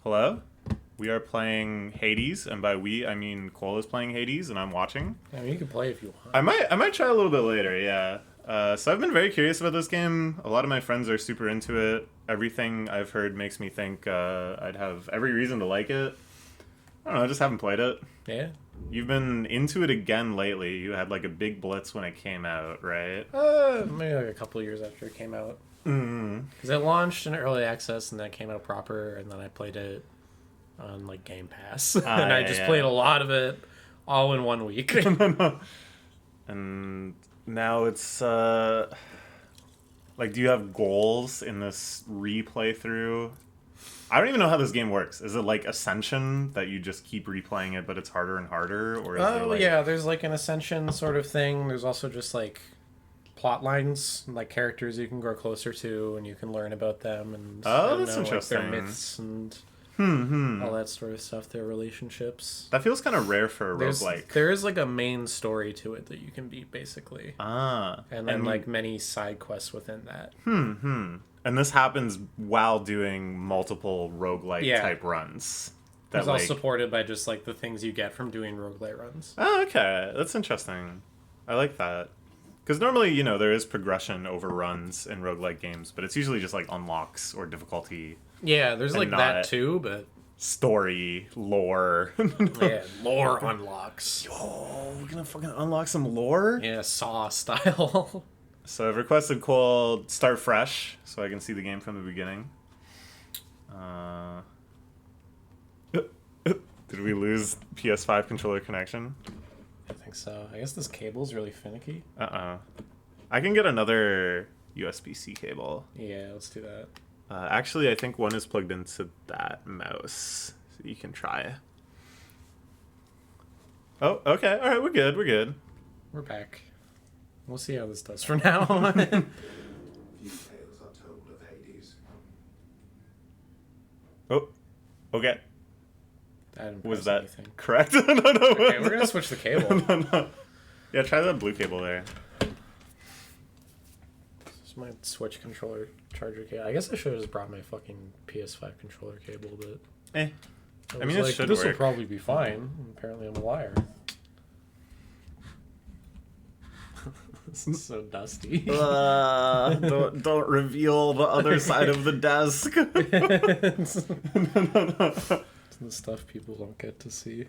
Hello? We are playing Hades, and by we, I mean Cole is playing Hades, and I'm watching. I mean, you can play if you want. I might try a little bit later, yeah. So I've been very curious about this game. A lot of my friends are super into it. Everything I've heard makes me think I'd have every reason to like it. I don't know, I just haven't played it. Yeah? You've been into it again lately. You had like a big blitz when it came out, right? Maybe like a couple of years after it came out. Mm-hmm. Because it launched in early access and then it came out proper, and then I played it on like Game Pass. And I just played a lot of it all in 1 week. And now it's like, do you have goals in this replay through? I don't even know how this game works. Is it like Ascension that you just keep replaying it but it's harder and harder, or is there like... yeah, there's like an Ascension sort of thing. There's also just like plot lines, like characters you can grow closer to and you can learn about them and that's interesting. like their myths and all that sort of stuff, their relationships. That feels kind of rare for a roguelike. There is like a main story to it that you can beat basically. And then like many side quests within that. And this happens while doing multiple roguelike type runs. It's all supported by just like the things you get from doing roguelite runs. Oh, okay. That's interesting. I like that. Because normally, you know, there is progression over runs in roguelike games, but it's usually just like unlocks or difficulty. Yeah, there's like that too, but... Story, lore. Yeah, lore unlocks. Yo, we're gonna fucking unlock some lore? Yeah, Saw style. So I've requested Cole start fresh, so I can see the game from the beginning. Did we lose PS5 controller connection? I think so. I guess this cable's really finicky. I can get another USB-C cable. Yeah, let's do that. Actually, I think one is plugged into that mouse, so you can try. Oh, okay. All right, we're good. We're good. We're back. We'll see how this does from now on. Few tales are told of Hades. Oh, okay. Was that anything. Correct? No. Okay, we're gonna switch the cable. No. Yeah, try that blue cable there. This is my Switch controller charger cable. I guess I should have just brought my fucking PS5 controller cable, but... I mean, it should this work. will probably be fine. And apparently I'm a liar. This is so dusty. Don't reveal the other side of the desk. It's the stuff people don't get to see.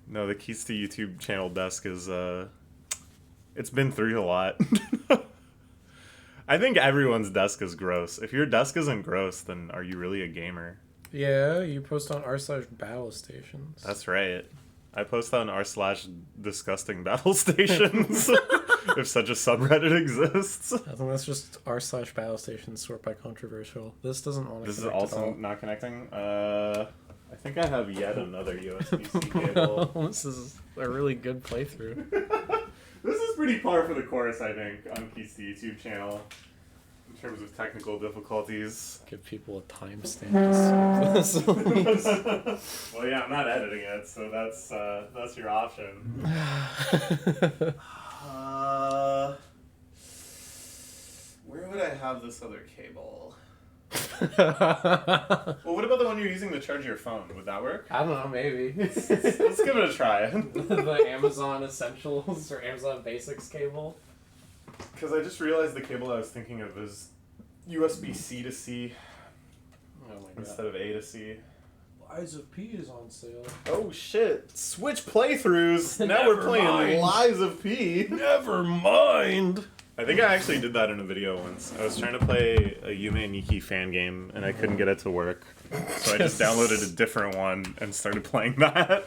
No, the Keys to YouTube channel desk is it's been through a lot. I think everyone's desk is gross. If your desk isn't gross, then are you really a gamer? Yeah, you post on r/battle stations. That's right. I post on r/disgusting battle stations. If such a subreddit exists. I think that's just r/battle stations sort by controversial. This doesn't want to This is connect also at all. not connecting. I think I have yet another USB-C cable. This is a really good playthrough. This is pretty par for the course, I think, on Keys to YouTube channel. In terms of technical difficulties. Give people a timestamp to skip this. Well, yeah, I'm not editing it, so that's your option. Where would I have this other cable? Well, what about the one you're using to charge your phone? Would that work? I don't know, maybe. Let's give it a try. The Amazon Essentials or Amazon Basics cable. Because I just realized the cable I was thinking of is USB-C to C instead of A to C. Lies of P is on sale. Oh shit! Switch playthroughs! Now Never we're playing mind. Lies of P! Never mind! I think I actually did that in a video once. I was trying to play a Yume Nikki fan game and I couldn't get it to work. So I just downloaded a different one and started playing that.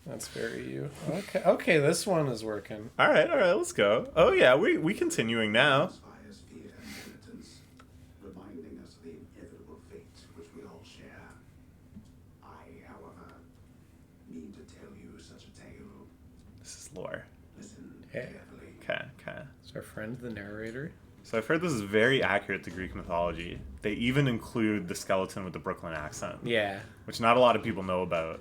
That's very you. Okay, this one is working. Alright, let's go. Oh yeah, we continuing now. Inspires fear and penitence, reminding us of the inevitable fate which we all share. I, however, mean to tell you such a tale. This is lore. Listen Yeah. carefully. Okay. Is our friend the narrator? So I've heard this is very accurate to Greek mythology. They even include the skeleton with the Brooklyn accent. Yeah. Which not a lot of people know about.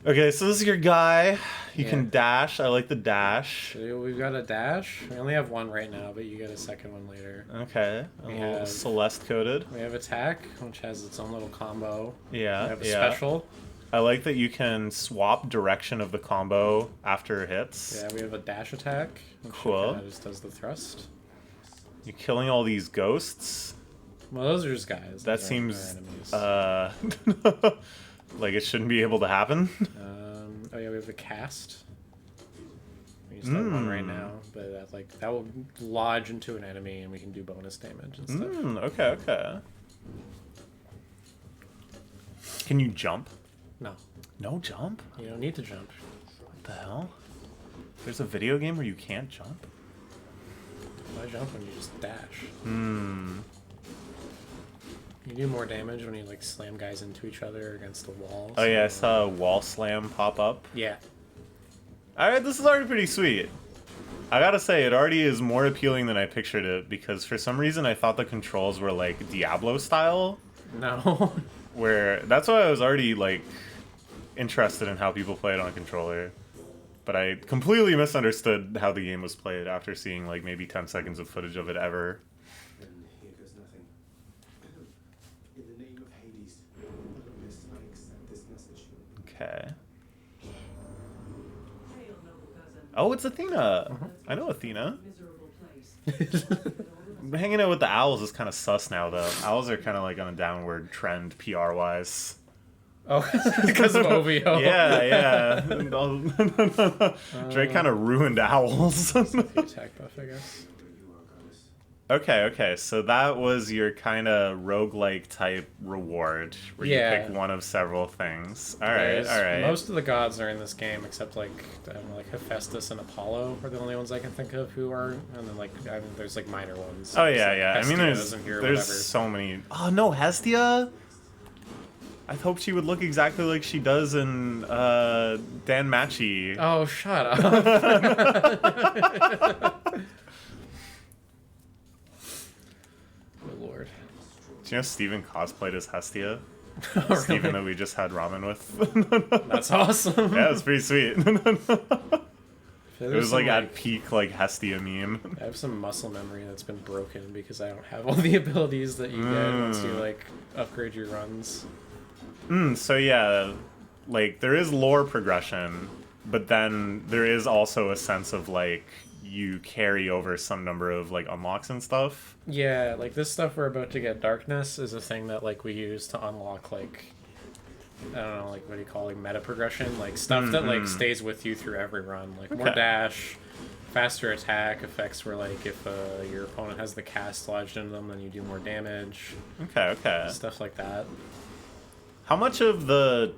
Okay, so this is your guy. You Yeah. can dash. I like the dash. So we've got a dash. We only have one right now, but you get a second one later. Okay. A We little have- Celeste coded. We have attack, which has its own little combo. Yeah. We have a yeah. special. I like that you can swap direction of the combo after it hits. Yeah, we have a dash attack, which Cool. kind of just does the thrust. You're killing all these ghosts. Well, those are just guys. That Those aren't seems our enemies. like it shouldn't be able to happen. Oh yeah, we have the cast. We just have one right now, but that will lodge into an enemy, and we can do bonus damage and stuff. Okay, okay. Can you jump? No, No jump? you don't need to jump. What the hell? There's a video game where you can't jump? Why jump when you just dash? Hmm. You do more damage when you like slam guys into each other against the wall. Oh yeah, I saw a wall slam pop up. Yeah. Alright, this is already pretty sweet. I gotta say, it already is more appealing than I pictured it, because for some reason I thought the controls were like Diablo style. No. Where that's why I was already like interested in how people play it on a controller. But I completely misunderstood how the game was played after seeing like maybe 10 seconds of footage of it ever. Then here goes nothing. In the name of Hades, Miss, I accept this message. Okay. Hail, noble cousin. Oh, it's Athena. I know Athena. Miserable place. Hanging out with the owls is kind of sus now, though. Owls are kind of like on a downward trend PR wise. Oh, because of OVO. Yeah. Drake kind of ruined owls. The attack buff, I guess. You are goddess. Okay, so that was your kind of roguelike type reward, where Yeah. you pick one of several things. There's- Alright. Most of the gods are in this game, except like I don't know, like Hephaestus and Apollo are the only ones I can think of who are, and then there's like minor ones. Oh It's, yeah, like, yeah. I mean, Hestia isn't here or there's whatever. so many. Oh no, Hestia. I hoped she would look exactly like she does in Dan Matchy. Oh, shut up! Oh lord. Do you know Steven cosplayed as Hestia? Oh, really? Steven that we just had ramen with. That's awesome. Yeah, it's pretty sweet. It There's was like some, at peak like Hestia meme. I have some muscle memory that's been broken because I don't have all the abilities that you get once you like upgrade your runs. So yeah, like there is lore progression, but then there is also a sense of like you carry over some number of like unlocks and stuff. Yeah, like this stuff we're about to get, darkness, is a thing that like we use to unlock like I don't know, like what do you call like meta progression, like stuff that like stays with you through every run, like more Okay. dash, faster attack effects where like if your opponent has the cast lodged in them, then you do more damage, Okay. stuff like that. How much of the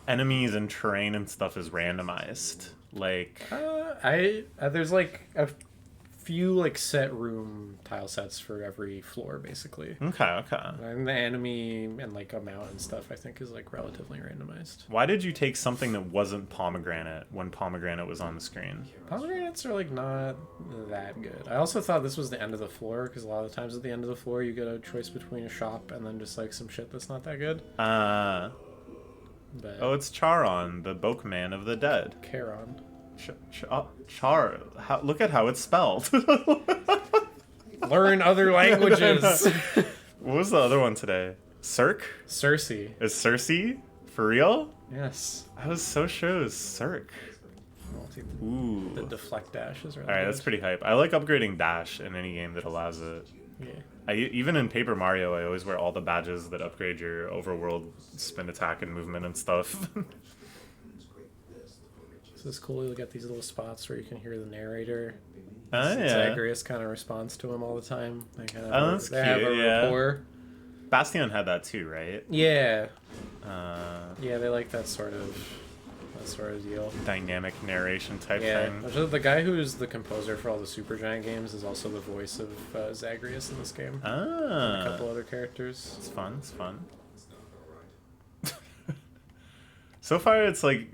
enemies and terrain and stuff is randomized? Like, There's like a few like set room tile sets for every floor basically. okay. And the enemy and like amount and stuff I think is like relatively randomized. Why did you take something that wasn't pomegranate when pomegranate was on the screen? Pomegranates are like not that good. I also thought this was the end of the floor because a lot of the times at the end of the floor you get a choice between a shop and then just like some shit that's not that good. But Oh, it's Charon, the Bokeman of the dead. Charon. Look at how it's spelled. Learn other languages. What was the other one today? Cirque? Cersei. Is Cersei? For real? Yes. I was so sure it was Cirque. Ooh. The deflect dash is really Alright, good. that's pretty hype. I like upgrading dash in any game that allows it. Yeah. Even in Paper Mario, I always wear all the badges that upgrade your overworld spin attack and movement and stuff. So it's cool. You get these little spots where you can hear the narrator. Oh, yeah. Zagreus kind of responds to him all the time. They kind of Oh, that's they have cute, a yeah. rapport. Bastion had that too, right? Yeah. Uh, Yeah, they like that sort of deal. dynamic narration type Yeah, thing. actually, the guy who's the composer for all the Supergiant games is also the voice of Zagreus in this game. A couple Ah, other characters. it's fun. So far, it's like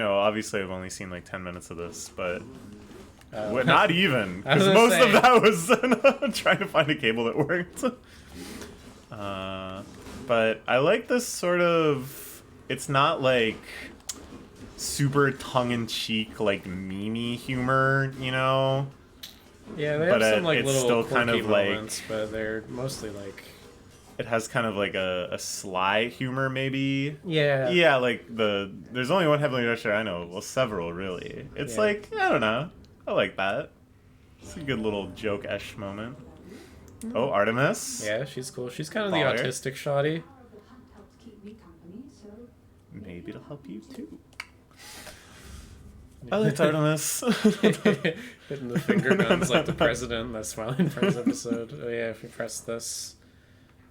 obviously I've only seen like 10 minutes of this, but not even, I was because gonna most say. of that was trying to find a cable that worked. But I like this sort of it's not like super tongue-in-cheek like meme humor, you know. Yeah, they But have some like it's little still quirky kind of like moments, but they're mostly like it has kind of like a sly humor maybe. yeah. Yeah, like there's only one Heavenly Gesture I know. Well, several really. It's Yeah. like I don't know. I like that. It's a good little joke-esh moment. Oh, Artemis. Yeah, she's cool. She's kind of the Baller. autistic shoddy. helped keep me company, so Maybe it'll help you too. I liked Artemis. Hitting the finger guns like the president in that Smiling Friends episode. Oh yeah, if we press this,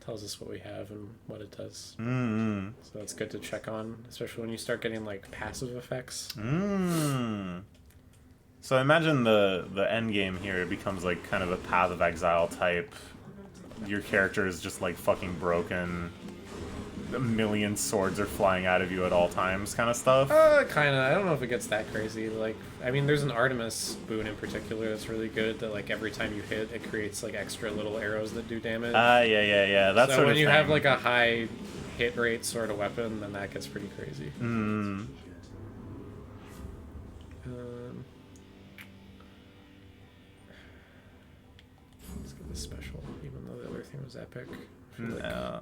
it tells us what we have and what it does. Mm. So that's good to check on, especially when you start getting like passive effects. Mm. So I imagine the end game here becomes like kind of a Path of Exile type. Your character is just like fucking broken. A million swords are flying out of you at all times, kind of stuff. Kind of. I don't know if it gets that crazy. Like, I mean, there's an Artemis boon in particular that's really good. That like every time you hit, it creates like extra little arrows that do damage. Yeah. That's so sort when of you thing. have like a high hit rate sort of weapon, then that gets pretty crazy. Mm. Let's get this special, even though the other thing was epic. I feel like No.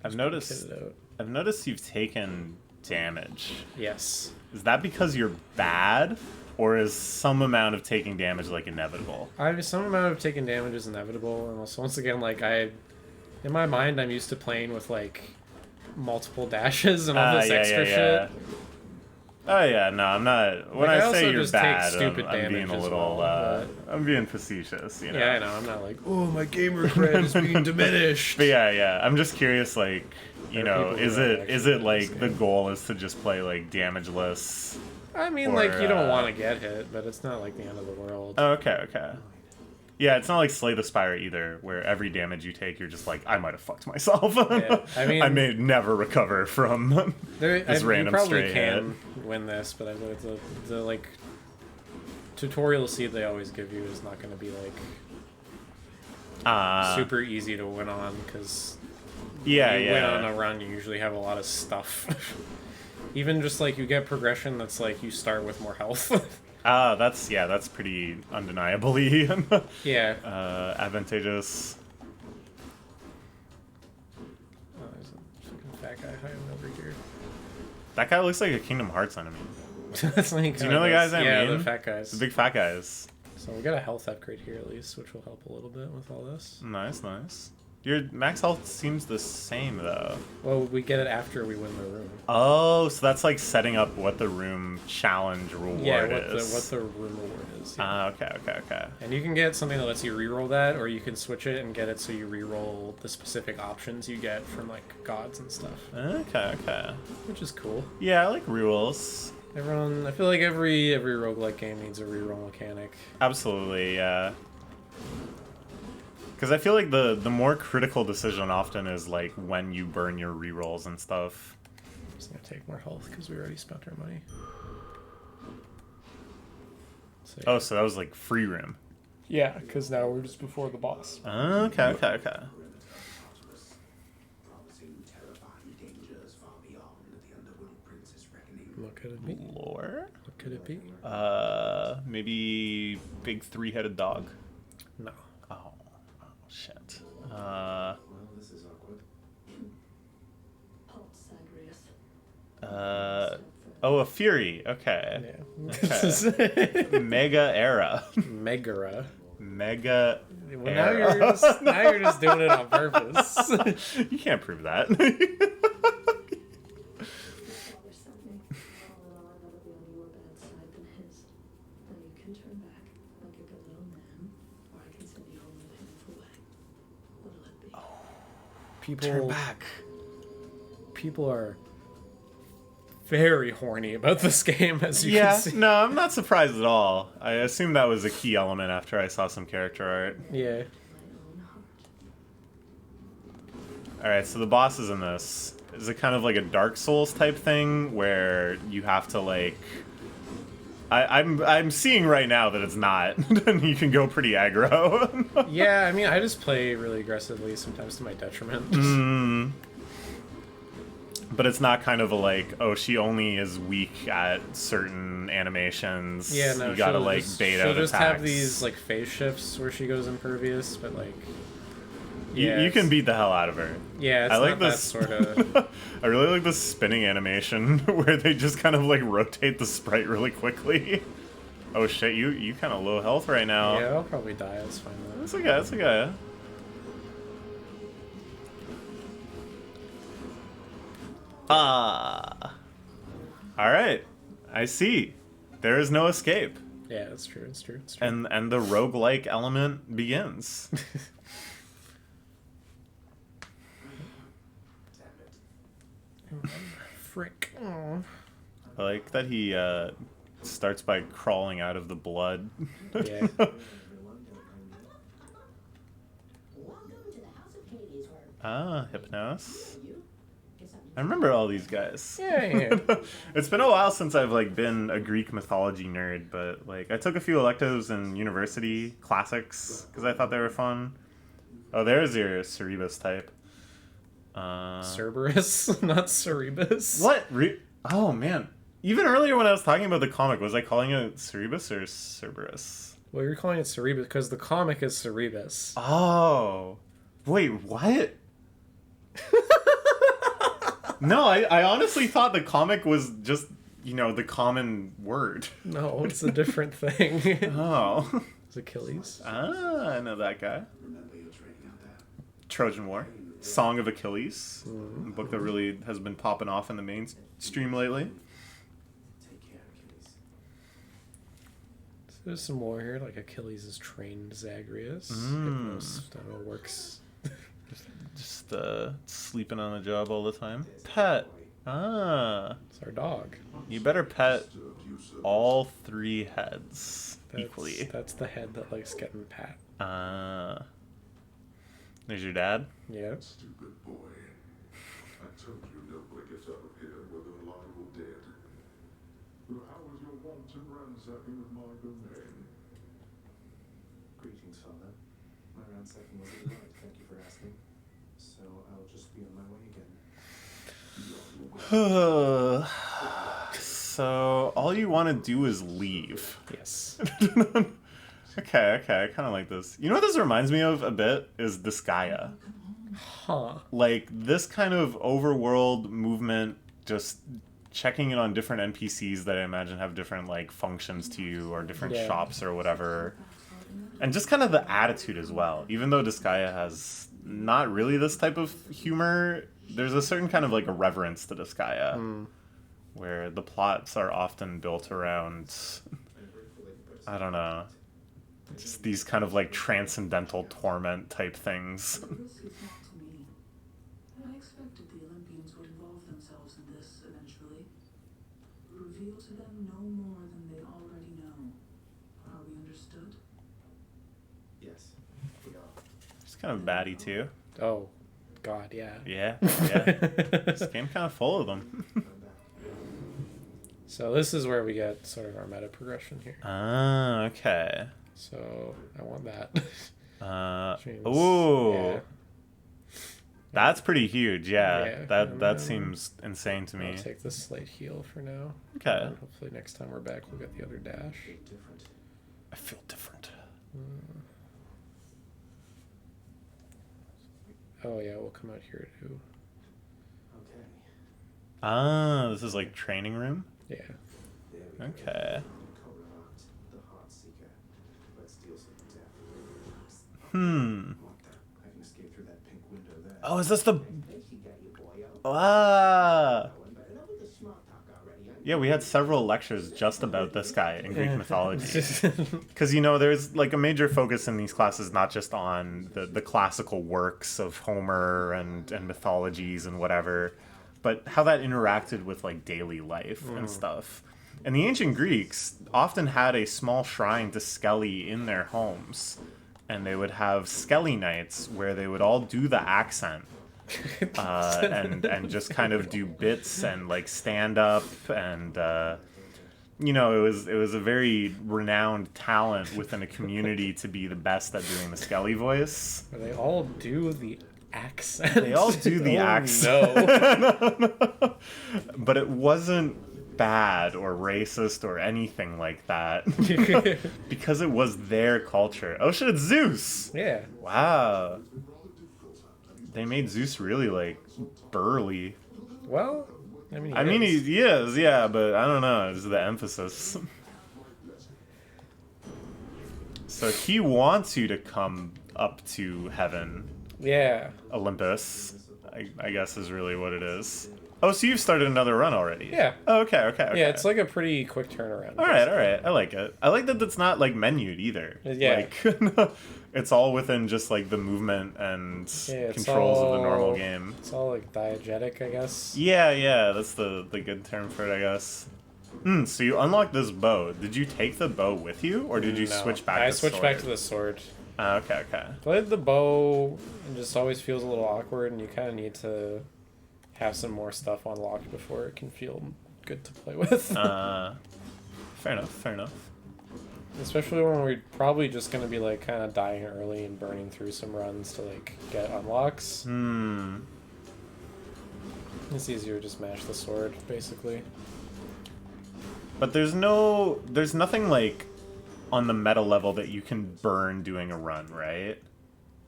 I've just noticed. kid it out. I've noticed you've taken damage. Yes. Is that because you're bad, or is some amount of taking damage like inevitable? Some amount of taking damage is inevitable, and also once again, like in my mind, I'm used to playing with like multiple dashes and all this extra shit. Oh yeah, no, I'm not. When Like, I I say also you're just take bad, stupid I'm being damage a as little. well, I'm being facetious, you know. Yeah, I know. I'm not like, oh, my gamer cred is being diminished. But yeah, I'm just curious, like, you There are know, people who is are it actually good at like this the game. goal is to just play like damageless? I mean, Or, like, you don't uh, want to get hit, but it's not like the end of the world. Oh, okay. Yeah, it's not like Slay the Spire either, where every damage you take, you're just like, I might have fucked myself. Yeah, I mean, I may never recover from this you random probably stray can win this, but the like tutorial seed they always give you is not going to be like hit. super easy to win on, because Yeah, you win on yeah. a run, you usually have a lot of stuff. Even just like you get progression that's like you start with more health. That's pretty undeniably Yeah. advantageous. Oh, there's a fucking fat guy hiding over here. That guy looks like a Kingdom Hearts enemy. That's like Do you know the guys I Yeah, mean? the fat guys. The big fat guys. So we got a health upgrade here at least, which will help a little bit with all this. Nice. Your max health seems the same though. Well, we get it after we win the room. Oh, so that's like setting up what the room challenge reward Yeah, is. what the room reward is. Yeah. Ah, okay. And you can get something that lets you reroll that, or you can switch it and get it so you reroll the specific options you get from like gods and stuff, Okay. which is cool. Yeah, I like rerolls. I feel like every roguelike game needs a reroll mechanic. Absolutely, yeah. Because I feel like the more critical decision often is like when you burn your rerolls and stuff. I'm just gonna take more health because we already spent our money. So, Oh, so that was like free room. yeah, because now we're just before the boss. Okay. Promising terrifying dangers far beyond the Underworld Prince's reckoning. What could it be? Lore? What could it be? Maybe big three-headed dog. No. Oh shit. Well, this is awkward. Halt Sagrius. Oh, a fury. Okay. Yeah. Mega era. Megara. Mega. Well, now era. you're just doing it on purpose. You can't prove that. Father sent me. All in all, I'd rather be on your bad side than his. Now you can turn back like a good little man, or I can send you home with a painful way. What'll it be? Turn back. People are very horny about this game, as you Yeah, can see. no, I'm not surprised at all. I assume that was a key element after I saw some character art. Yeah. My own heart. Alright, so the boss is in this. Is it kind of like a Dark Souls type thing where you have to like I'm seeing right now that it's not. And you can go pretty aggro. Yeah, I mean, I just play really aggressively, sometimes to my detriment. But it's not kind of a like, oh, she only is weak at certain animations. Yeah, no, you gotta she'll like just, bait she'll out just attacks. have these like phase shifts where she goes impervious, but like You yeah, can beat the hell out of her. yeah, it's I like not this that sort of I really like the spinning animation where they just kind of like rotate the sprite really quickly. Oh shit, you kind of low health right now. yeah, I'll probably die. That's fine though. That's okay. That's okay. Ah. All right. I see. There is no escape. Yeah, it's true. It's true. It's true. And the roguelike element begins. Frick. Oh. I like that he starts by crawling out of the blood. Yeah. Ah, Hypnos. I remember all these guys. Yeah. It's been a while since I've like been a Greek mythology nerd, but like I took a few electives in university classics because I thought they were fun. Oh, there's your Cerebus type. Cerberus, not Cerebus. What? Oh man! Even earlier when I was talking about the comic, was I calling it Cerebus or Cerberus? Well, you're calling it Cerebus because the comic is Cerebus. Oh, wait, what? No, I honestly thought the comic was just, you know, the common word. No, it's a different thing. Oh. It's Achilles. Ah, I know that guy. Remember your training out there. Trojan War. Song of Achilles. A book that really has been popping off in the mainstream lately. Take care, Achilles. So there's some more here, like Achilles is trained Zagreus. Hypnos, I don't know, works. Just sleeping on the job all the time. Pet. Ah. It's our dog. You better pet all three heads That's, equally. That's the head that likes getting pat. Ah. There's your dad. Yeah. Stupid boy. I told you nobody gets out of here whether alive or dead. Well, how was your wanton ransacking of my domain? Greetings, Father. My ransacking was a delight, thank you for asking. So I'll just be on my way again. So all you want to do is leave. Yes. Okay, I kind of like this. You know what this reminds me of a bit is Disgaea. Huh. Like this kind of overworld movement, just checking in on different NPCs that I imagine have different like functions to you or different Yeah. shops or whatever. And just kind of the attitude as well. Even though Disgaea has not really this type of humor, there's a certain kind of like a reverence to Disgaea. Where the plots are often built around, I don't know, just these kind of like transcendental torment type things. This is not to me. I expected the Olympians would involve themselves in this eventually. Reveal to them no more than they already know. Are we understood? Yes, we are. It's kind of batty too. Oh, God, yeah. Yeah. This game kind of full of them. I'm back. So this is where we get sort of our meta progression here. Ah, okay. So I want that. James, Ooh. yeah. That's pretty huge, yeah. Yeah, that and that then seems insane to me. I'll take the slight heal for now. Okay. And hopefully next time we're back we'll get the other dash. Big different. I feel different. Oh yeah, we'll come out here too. Okay. Ah, this is like training room? Yeah. There we go. Okay. Covenant, the Heart Seeker. Let's deal some death. What? I can escape through that pink window there. Oh, is this the... There she got you, boyo. Ah! But enough with the smart talk already. Yeah, we had several lectures just about this guy in Greek mythology. Because, you know, there's like a major focus in these classes not just on the classical works of Homer and mythologies and whatever, but how that interacted with like daily life and stuff. And the ancient Greeks often had a small shrine to Skelly in their homes. And they would have Skelly nights where they would all do the accent. And just kind of do bits and like stand up and you know, it was a very renowned talent within a community to be the best at doing the Skelly voice. Where they all do the accent. They all do the Oh, accent. No. But it wasn't bad or racist or anything like that. Because it was their culture. Oh shit, it's Zeus! Yeah. Wow. They made Zeus really, like, burly. Well, I I mean, is. he is, yeah, but I don't know. It's the emphasis. So he wants you to come up to heaven. Yeah. Olympus, I guess is really what it is. Oh, so you've started another run already? Yeah. Oh, okay. Yeah, it's like a pretty quick turnaround. All right. I like it. I like that it's not, like, menued either. Yeah. Like, it's all within just, like, the movement and Yeah, controls of the normal game. It's all like diegetic, I guess. Yeah, that's the good term for it, I guess. So you unlocked this bow. Did you take the bow with you, or did you No. switch back I to switched sword? back to the sword. Okay. But the bow just always feels a little awkward, and you kind of need to have some more stuff unlocked before it can feel good to play with. Fair enough. Especially when we're probably just going to be like kind of dying early and burning through some runs to like get unlocks. It's easier to just mash the sword, basically. But there's nothing like on the meta level that you can burn doing a run, right?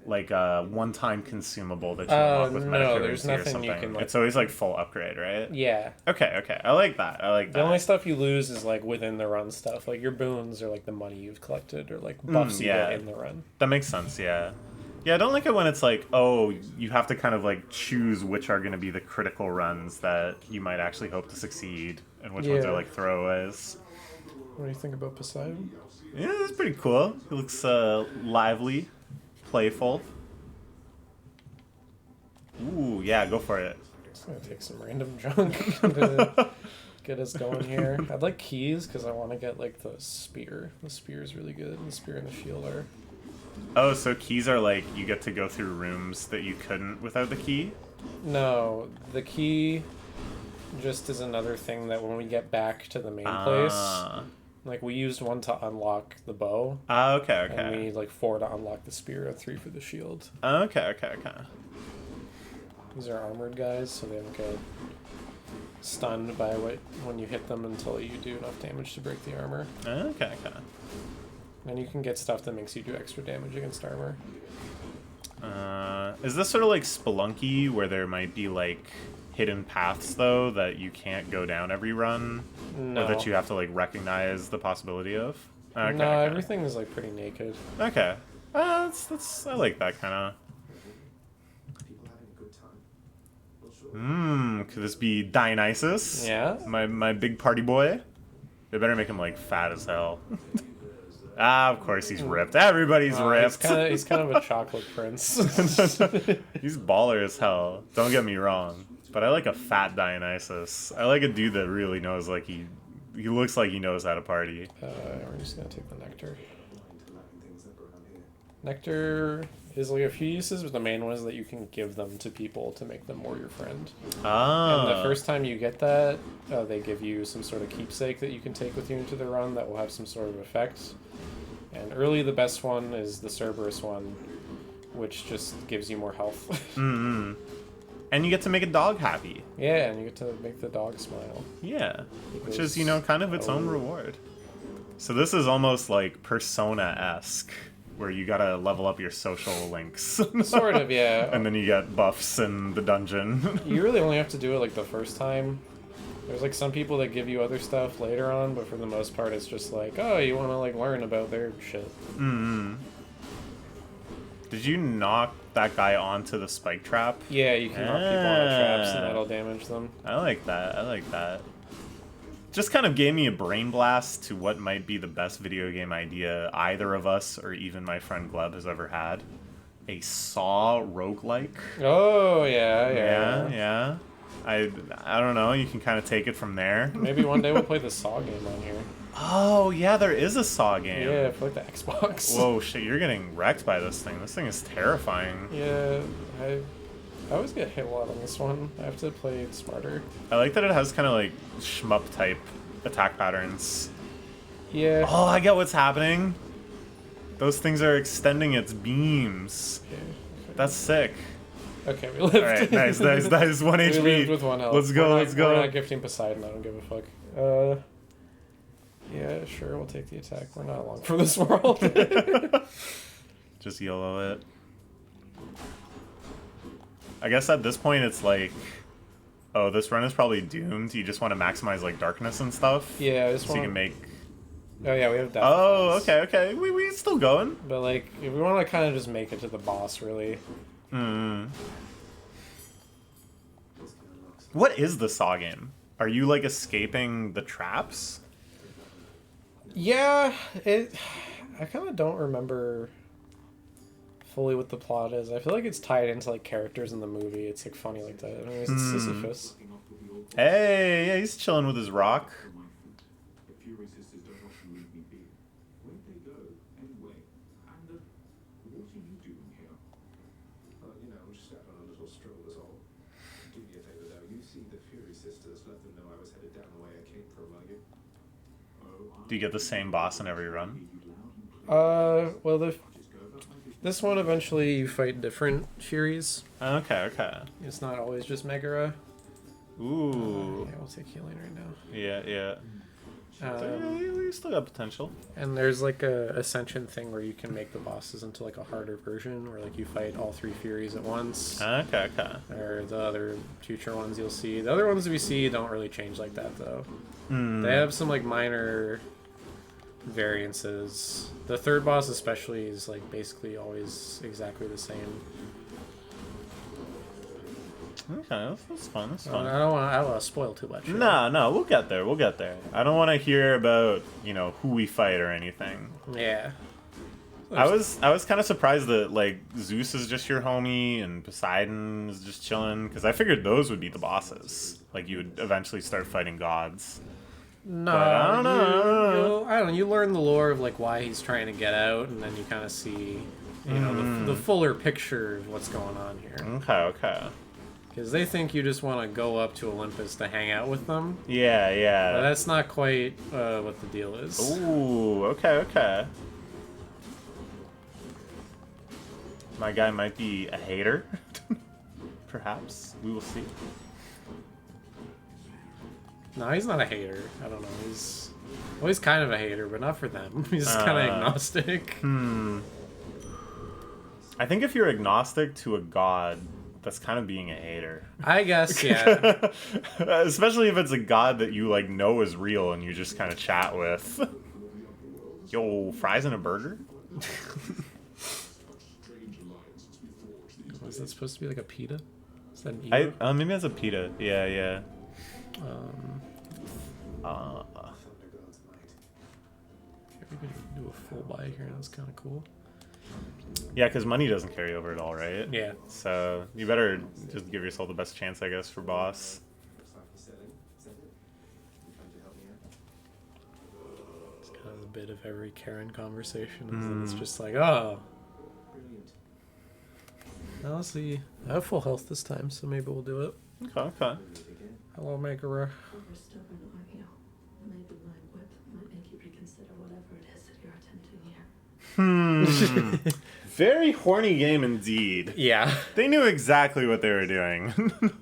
Like a one-time consumable that you unlock with meta no, currency there's or nothing something. you can, like- It's always like full upgrade, right? Yeah. Okay. I like that. The only stuff you lose is like within the run stuff. Like your boons are like the money you've collected or like buffs you yeah. get in the run. That makes sense, yeah. Yeah, I don't like it when it's like, oh, you have to kind of like choose which are going to be the critical runs that you might actually hope to succeed and which ones Yeah. are like throwaways. What do you think about Poseidon? Yeah, it's pretty cool. It looks lively, playful. Ooh, yeah, go for it. Just gonna take some random junk to get us going here. I'd like keys because I want to get like the spear. The spear is really good. The spear and the shield are. Oh, so keys are like you get to go through rooms that you couldn't without the key? No, the key just is another thing that when we get back to the main place, like we used one to unlock the bow, Okay. and we need like 4 to unlock the spear and 3 for the shield. Okay. These are armored guys, so they don't get stunned by when you hit them until you do enough damage to break the armor. Okay. And you can get stuff that makes you do extra damage against armor. Is this sort of like Spelunky, where there might be like hidden paths though that you can't go down every run, No. or that you have to like recognize the possibility of? Okay, No, okay. everything is like pretty naked. Okay, that's I like that kind of. People having a good time. Well, sure. Could this be Dionysus? Yeah? My big party boy. They better make him like fat as hell. Of course he's ripped. Everybody's ripped. He's kind of a chocolate prince. He's baller as hell. Don't get me wrong. But I like a fat Dionysus. I like a dude that really knows, like, he looks like he knows how to party. We're just gonna take the nectar. Things that burn on here. Nectar is like a few uses, but the main one is that you can give them to people to make them more your friend. Ah. And the first time you get that, they give you some sort of keepsake that you can take with you into the run that will have some sort of effect. And early, the best one is the Cerberus one, which just gives you more health. And you get to make a dog happy. Yeah, and you get to make the dog smile. Yeah. Which Because- is, you know, kind of its own reward. So this is almost like Persona-esque, where you gotta level up your social links. Sort of, yeah. And then you get buffs in the dungeon. You really only have to do it like the first time. There's like some people that give you other stuff later on, but for the most part it's just like, oh, you want to like learn about their shit. Did you knock that guy onto the spike trap? Yeah, you can knock people on the traps and that'll damage them. I like that. Just kind of gave me a brain blast to what might be the best video game idea either of us or even my friend Gleb has ever had. A Saw roguelike. Oh, yeah. Yeah. I don't know, you can kind of take it from there. Maybe one day we'll play the Saw game on here. Oh, yeah, there is a Saw game. Yeah, for like the Xbox. Whoa, shit, you're getting wrecked by this thing. This thing is terrifying. Yeah, I always get hit a lot on this one. I have to play it smarter. I like that it has kind of like shmup type attack patterns. Yeah. Oh, I get what's happening. Those things are extending its beams. Okay. That's sick. Okay, we lived. All right, nice. 1 We HP. lived with 1 health. Let's go. We're Let's not, We're go. not gifting Poseidon. I don't give a fuck. Yeah, sure. We'll take the attack. We're not long for this world. Just YOLO it. I guess at this point it's like, oh, this run is probably doomed. You just want to maximize like darkness and stuff. Yeah, I just So you want. can make. Oh yeah, we have death. Oh, defense. okay. We still going. But like, if we want to kind of just make it to the boss, really. Hmm. What is the Saw game? Are you like escaping the traps? Yeah, it. I kind of don't remember fully what the plot is. I feel like it's tied into like characters in the movie. It's like funny like that. Anyways, it's Sisyphus. Hey, yeah, he's chilling with his rock. The Fury sisters don't often leave me be. Where'd they go, anyway? And, what are you doing here? Just out on a little stroll is all. Do me a favor, though. You see the Fury sisters, let them know I was headed down the way I came from, will you? Do you get the same boss in every run? Well, this one eventually you fight different Furies. Okay. It's not always just Megara. Ooh. Yeah, we'll take healing right now. Yeah. So, yeah, you still got potential. And there's like a ascension thing where you can make the bosses into like a harder version, where like you fight all 3 Furies at once. Okay. Or the other future ones you'll see. The other ones we see don't really change like that though. Hmm. They have some like minor variances. The third boss especially is like basically always exactly the same. Okay, that's fun. That's I fun. don't want to spoil too much. No, we'll get there. I don't want to hear about, who we fight or anything. Yeah. I was kind of surprised that like Zeus is just your homie and Poseidon is just chilling, because I figured those would be the bosses. Like you would eventually start fighting gods. No, But I don't know. I don't know. You learn the lore of like why he's trying to get out, and then you kind of see, the fuller picture of what's going on here. Okay. Because they think you just want to go up to Olympus to hang out with them. But Yeah. that's not quite what the deal is. Ooh, okay. My guy might be a hater. Perhaps. We will see. No, he's not a hater. I don't know. He's kind of a hater, but not for them. He's kind of agnostic. I think if you're agnostic to a god, that's kind of being a hater. I guess, yeah. Especially if it's a god that you like know is real and you just kind of chat with. Yo, fries and a burger? Was that supposed to be like a pita? Is that an I ego? maybe that's a pita. Yeah. Okay, we could do a full buy here. That's kind of cool. Yeah, because money doesn't carry over at all, right? Yeah. So you better just give yourself the best chance, I guess, for boss. It's kind of a bit of every Karen conversation. Is that it's just like, oh. Now let's see. I have full health this time, so maybe we'll do it. Okay. Hello, Megara. Over stubborn are you? Maybe my whip might make you reconsider whatever it is that you're attempting here. Very horny game indeed. Yeah. They knew exactly what they were doing.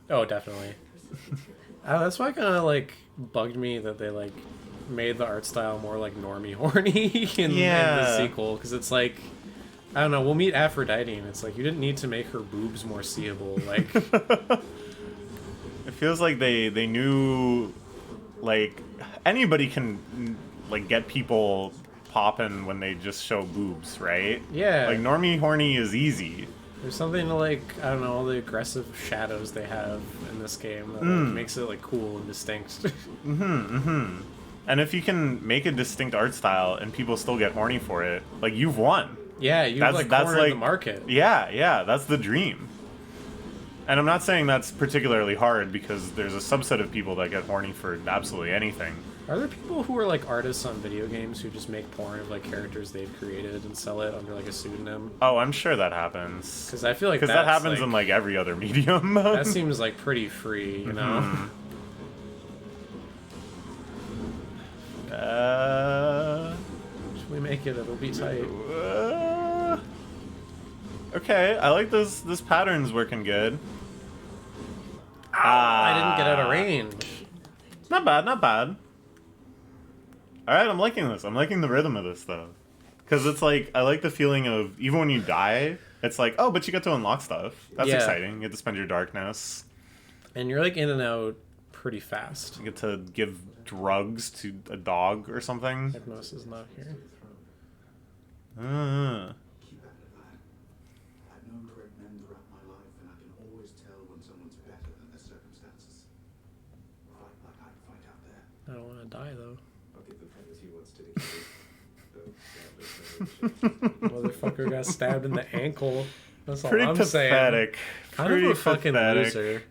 Oh, definitely. That's why kind of like bugged me that they like made the art style more like normie horny in the sequel, because it's like, I don't know, we'll meet Aphrodite and it's like you didn't need to make her boobs more seeable. Like It feels like they knew, like, anybody can like get people popping when they just show boobs, right? Yeah. Like normie horny is easy. there's something to like, I don't know, all the aggressive shadows they have in this game that like, makes it like cool and distinct. And if you can make a distinct art style and people still get horny for it, like you've won. Yeah, you That's like like cornered the market. Yeah, that's the dream. And I'm not saying that's particularly hard, because there's a subset of people that get horny for absolutely anything. Are there people who are like artists on video games who just make porn of like characters they've created and sell it under like a pseudonym? Oh, I'm sure that happens. Because I feel like Because that happens in like every other medium. that seems like pretty free, you know. Uh, If we make it, it'll be tight. Okay, I like this pattern's working good. I didn't get out of range. Not bad, not bad. Alright, I'm liking this. I'm liking the rhythm of this, though. Because it's like, I like the feeling of, even when you die, it's like, oh, but you get to unlock stuff. That's Yeah. exciting. You get to spend your darkness. And you're like in and out pretty fast. You get to give drugs to a dog or something. Hypnos is not here. Keep at it, lad. I've known great men throughout my life, and I can always tell when someone's better than their circumstances. Fight like I'd fight out there. I don't want to die though. I'll give the penalty once to the kids. Motherfucker got stabbed in the ankle. That's all Pretty I'm pathetic. saying. Kind Pretty of a fucking pathetic. loser.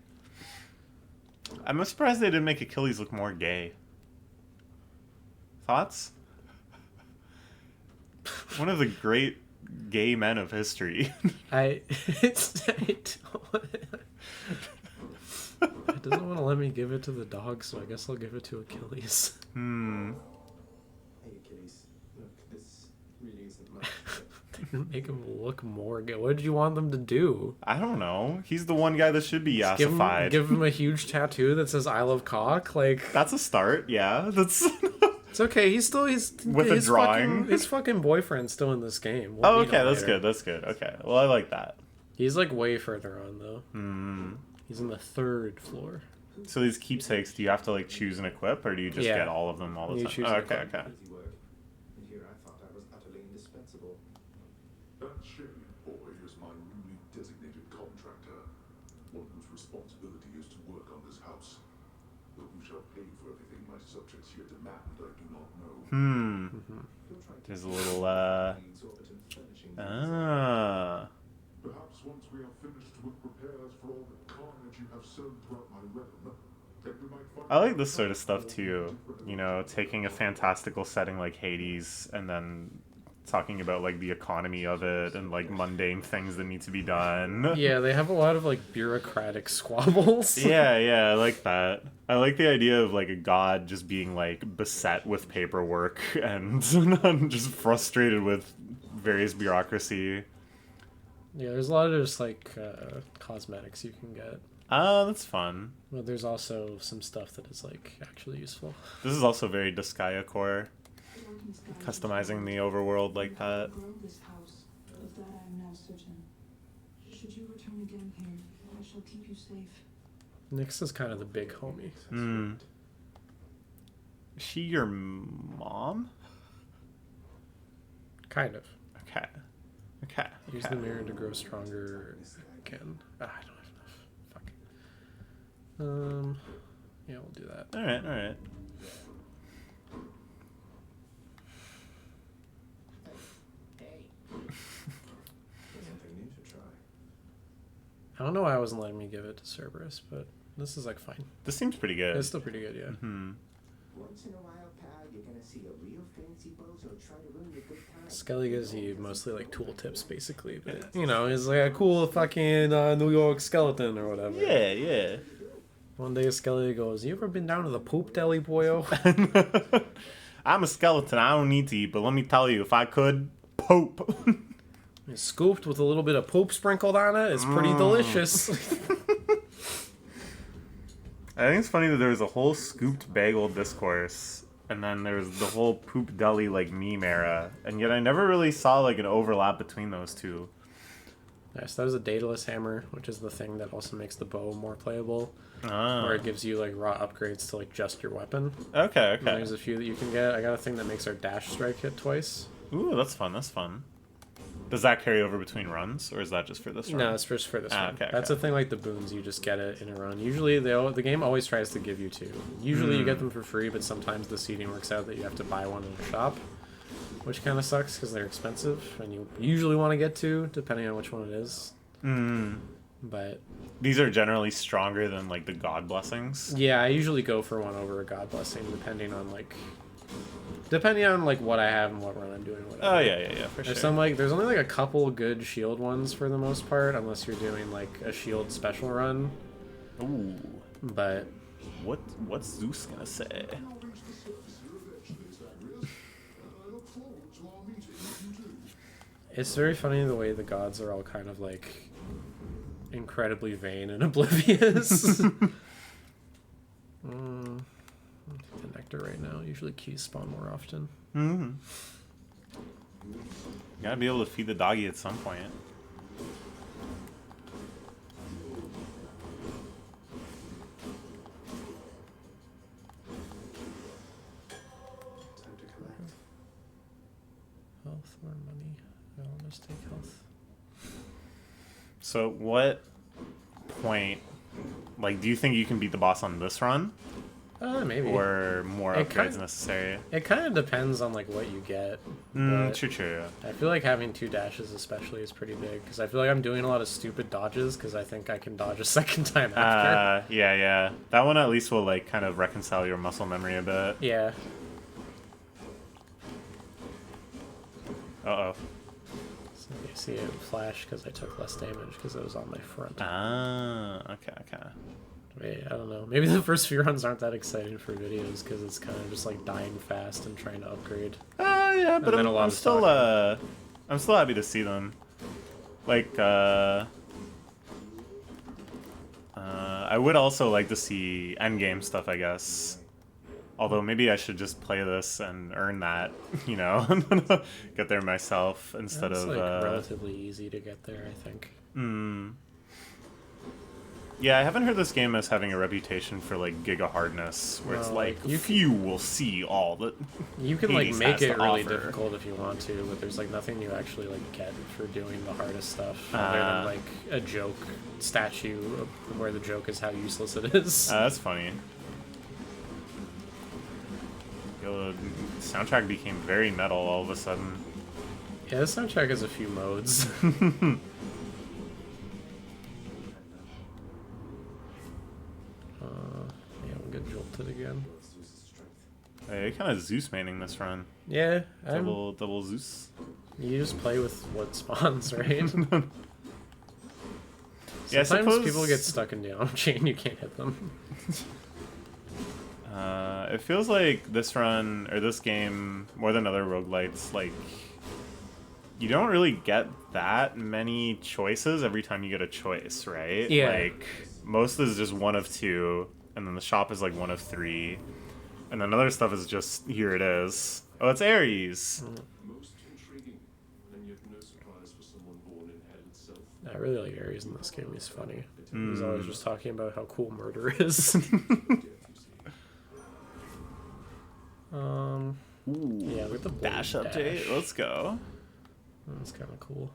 I'm surprised they didn't make Achilles look more gay. Thoughts? One of the great gay men of history. It doesn't want to let me give it to the dog, so I guess I'll give it to Achilles. Hey Achilles, look, this really isn't much. Didn't make him look more gay. What did you want them to do? I don't know. He's the one guy that should be Give yassified. give him a huge tattoo that says "I love cock." Like That's a start, yeah. That's it's okay. He's With a his drawing? His fucking boyfriend's still in this game. We'll Oh, meet okay, him that's later. good, that's good. Okay. Well, I like that. He's like way further on though. Hmm. He's in the 3rd floor. So these keepsakes, do you have to like choose and equip, or do you just Yeah. get all of them all the You time? choose Oh, and okay, equip. okay. Easy work. And here I thought I was utterly indispensable. That shady boy is my newly designated contractor, one whose responsibility is to work on this house. But who shall pay for everything my subjects here demand, I do not know. You're trying to There's a little, exorbitant furnishing. Perhaps once we are finished with repairs for all the carnage you have sown throughout my realm, then we might find I like this sort of stuff too. You know, taking a fantastical setting like Hades and then talking about like the economy of it and like mundane things that need to be done. Yeah, they have a lot of like bureaucratic squabbles. Yeah, I like that. I like the idea of like a god just being like beset with paperwork and just frustrated with various bureaucracy. Yeah, there's a lot of just like cosmetics you can get. Ah, that's fun. But there's also some stuff that is like actually useful. This is also very Disgaea core, customizing the overworld like that. Grow this house. Of that I am now certain. Should you return again here, I shall keep you safe. Nyx is kind of the big homie. Hmm. Is she your mom? Kind of. Okay. Okay. Use the mirror to grow stronger again. I don't have enough. Fuck. Yeah, we'll do that. Alright, alright. Something new to try. I don't know why I wasn't letting me give it to Cerberus, but this is like fine. This seems pretty good. It's still pretty good, yeah. Hmm. Once in a while, pal, you're gonna see a real fancy bozo try to ruin your good time. Skelly gives you mostly like tooltips, basically, but you know, he's like a cool fucking New York skeleton or whatever. Yeah, yeah. One day Skelly goes, "You ever been down to the poop deli, boyo?" I'm a skeleton. I don't need to eat, but let me tell you, if I could, poop. It's scooped with a little bit of poop sprinkled on it. It's pretty delicious. I think it's funny that there was a whole scooped bagel discourse, and then there was the whole poop deli like meme era, and yet I never really saw like an overlap between those two. Yes, that was a Daedalus hammer, which is the thing that also makes the bow more playable, where Ah. it gives you like raw upgrades to like just your weapon. Okay, And okay. there's a few that you can get. I got a thing that makes our dash strike hit twice. Ooh, that's fun. That's fun. Does that carry over between runs, or is that just for this run? No, it's just for this one. okay, That's okay. the thing, like the boons, you just get it in a run. Usually, the game always tries to give you two. Usually, you get them for free, but sometimes the seeding works out that you have to buy one in a shop, which kind of sucks because they're expensive, and you usually want to get two, depending on which one it is. But These are generally stronger than like the god blessings. yeah, I usually go for one over a god blessing, depending on like what I have and what run I'm doing. Whatever. Oh yeah, for sure. There's there's only like a couple good shield ones for the most part, unless you're doing like a shield special run. Ooh, But what's Zeus gonna say? I'll reach the surface here eventually, Zagreus. I look forward to our meeting with you too. It's very funny the way the gods are all kind of like incredibly vain and oblivious. The nectar right now. Usually keys spawn more often. Mm-hmm. You gotta be able to feed the doggy at some point. Time to collect. Health or money? I'll just take health. So what point, like, do you think you can beat the boss on this run? Maybe. Or more It upgrades kind- necessary? It kind of depends on like what you get. but True. I feel like having 2 dashes especially is pretty big because I feel like I'm doing a lot of stupid dodges because I think I can dodge a second time after. Yeah. That one at least will, like, kind of reconcile your muscle memory a bit. Yeah. Uh-oh. So you see it flash because I took less damage because it was on my front. Okay. Yeah, I don't know. Maybe the first few runs aren't that exciting for videos because it's kind of just like dying fast and trying to upgrade. Yeah, but then a lot I'm of still, talking. I'm still happy to see them. Like, I would also like to see endgame stuff, I guess. Although maybe I should just play this and earn that, you know, get there myself instead It's of. like relatively easy to get there, I think. Yeah, I haven't heard this game as having a reputation for like giga hardness, where it's No, like you few will see all that. You can like Hades make has it to really offer. difficult if you want to, but there's like nothing you actually like get for doing the hardest stuff other than like a joke statue where the joke is how useless it is. That's funny. Yo, the soundtrack became very metal all of a sudden. Yeah, this soundtrack has a few modes. Yeah, we'll get jolted again. Hey, kind of Zeus maining this run. Yeah, Double Zeus. you just play with what spawns, right? Yeah, I Sometimes suppose people get stuck in the auto chain, you can't hit them. It feels like this run or this game more than other roguelites, like you don't really get that many choices every time you get a choice, right? Yeah. Like most is just one of 2, and then the shop is like one of 3, and then other stuff is just here it is. Oh, it's Ares. Most intriguing, and yet no surprise for someone born in hell itself. I really like Ares in this game, he's funny. He's always just talking about how cool murder is. Yeah, with the Dash blade update. dash. Let's go. That's kind of cool.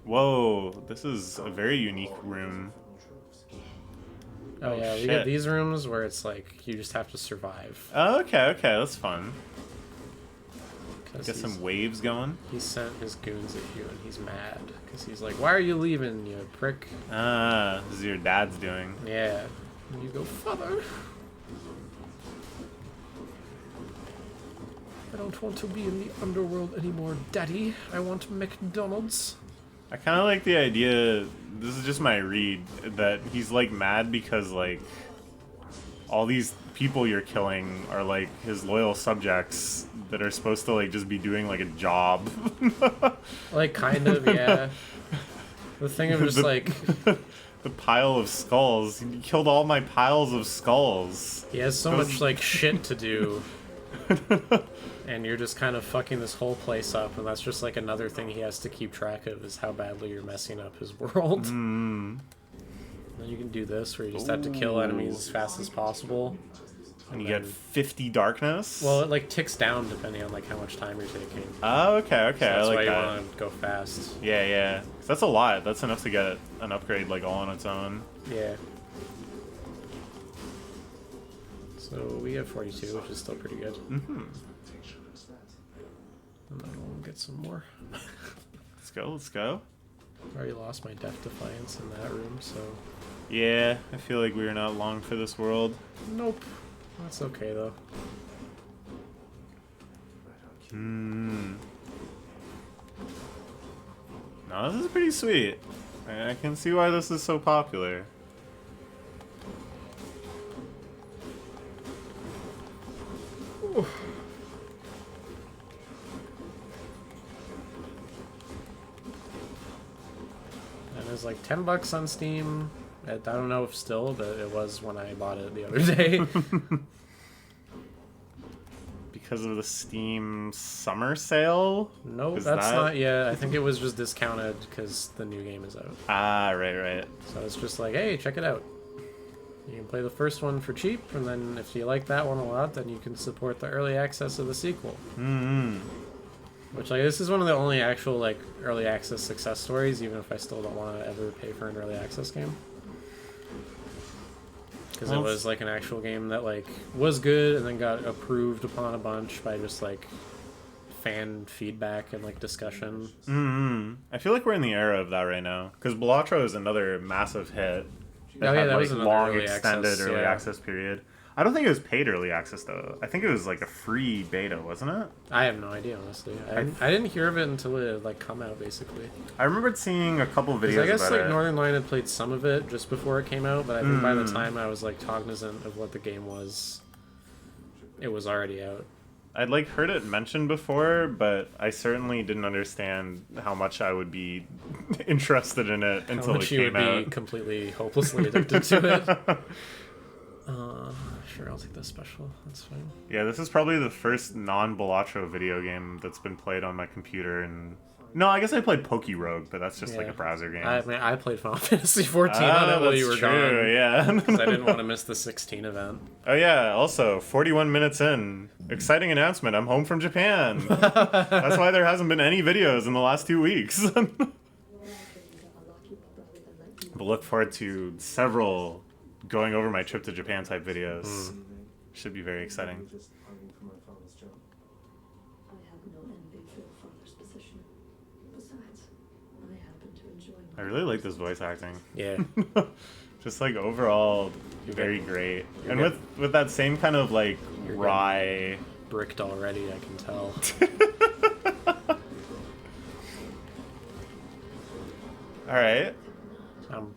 Whoa, this is a very unique room. Oh, yeah, we shit. get these rooms where it's like you just have to survive. Oh, okay, that's fun. 'Cause Get he's- some waves going. He sent his goons at you and he's mad because he's like, "Why are you leaving, you prick?" This is your dad's doing. Yeah. And you go, "Father, I don't want to be in the underworld anymore, Daddy. I want McDonald's." I kind of like the idea, this is just my read, that he's like mad because like all these people you're killing are like his loyal subjects that are supposed to like just be doing like a job. Like, kind of, yeah. The thing of just The- like, The pile of skulls. He killed all my piles of skulls. he has so Those- much like shit to do. And you're just kind of fucking this whole place up, and that's just like another thing he has to keep track of is how badly you're messing up his world. Then you can do this where you just have to kill enemies as fast as possible. And you get 50 darkness. Well, it like ticks down depending on like how much time you're taking. Oh, okay, So I that's like why you that. want to go fast. Yeah. 'Cause that's a lot. That's enough to get an upgrade like all on its own. Yeah. So we have 42, which is still pretty good. Mm-hmm. And then we'll get some more. Let's go. Already lost my Death Defiance in that room, so Yeah, I feel like we are not long for this world. nope. That's okay though. No, this is pretty sweet. I can see why this is so popular. It was like $10 on Steam. I don't know if still, but it was when I bought it the other day. Because of the Steam summer sale? Nope, Is that's that- not yet. I think it was just discounted because the new game is out. Ah, right. So it's just like, hey, check it out. You can play the first one for cheap, and then if you like that one a lot, then you can support the early access of the sequel. Mm-hmm. Which, like, this is one of the only actual, like, early access success stories, even if I still don't want to ever pay for an early access game. Because it was, like, an actual game that, like, was good and then got approved upon a bunch by just, like, fan feedback and, like, discussion. Mm-hmm. I feel like we're in the era of that right now. Because Balatro is another massive hit. Oh, yeah, that was another long early extended access, early yeah. access period. I don't think it was paid early access, though. I think it was, like, a free beta, wasn't it? I have no idea, honestly. I didn't hear of it until it had, like, come out, basically. I remembered seeing a couple videos I guess, about like, it. Northern Lion had played some of it just before it came out, but I think by the time I was, like, cognizant of what the game was, it was already out. I'd, like, heard it mentioned before, but I certainly didn't understand how much I would be interested in it until it Which you came would out. be completely hopelessly addicted to it. Sure, I'll take the special. That's fine. Yeah, this is probably the first non-Balatro video game that's been played on my computer. And no, I guess I played Pokerogue, but that's just like Yeah. a browser game. I played Final Fantasy 14 on it while you were that's gone. true, yeah. 'Cause I didn't want to miss the 16 event. Oh yeah, also 41 minutes in, exciting announcement, I'm home from Japan. That's why there hasn't been any videos in the last 2 weeks. You're asking me to unlock you up rather than let you. But look forward to several going over my trip to Japan type videos. Should be very exciting. Just hiding from my father's job. I have no envy for your father's position. Besides, I happen to enjoy I my really like this voice acting. Yeah. Just like overall very great. you're And with that same kind of like You're wry Bricked already, I can tell. Alright. I'm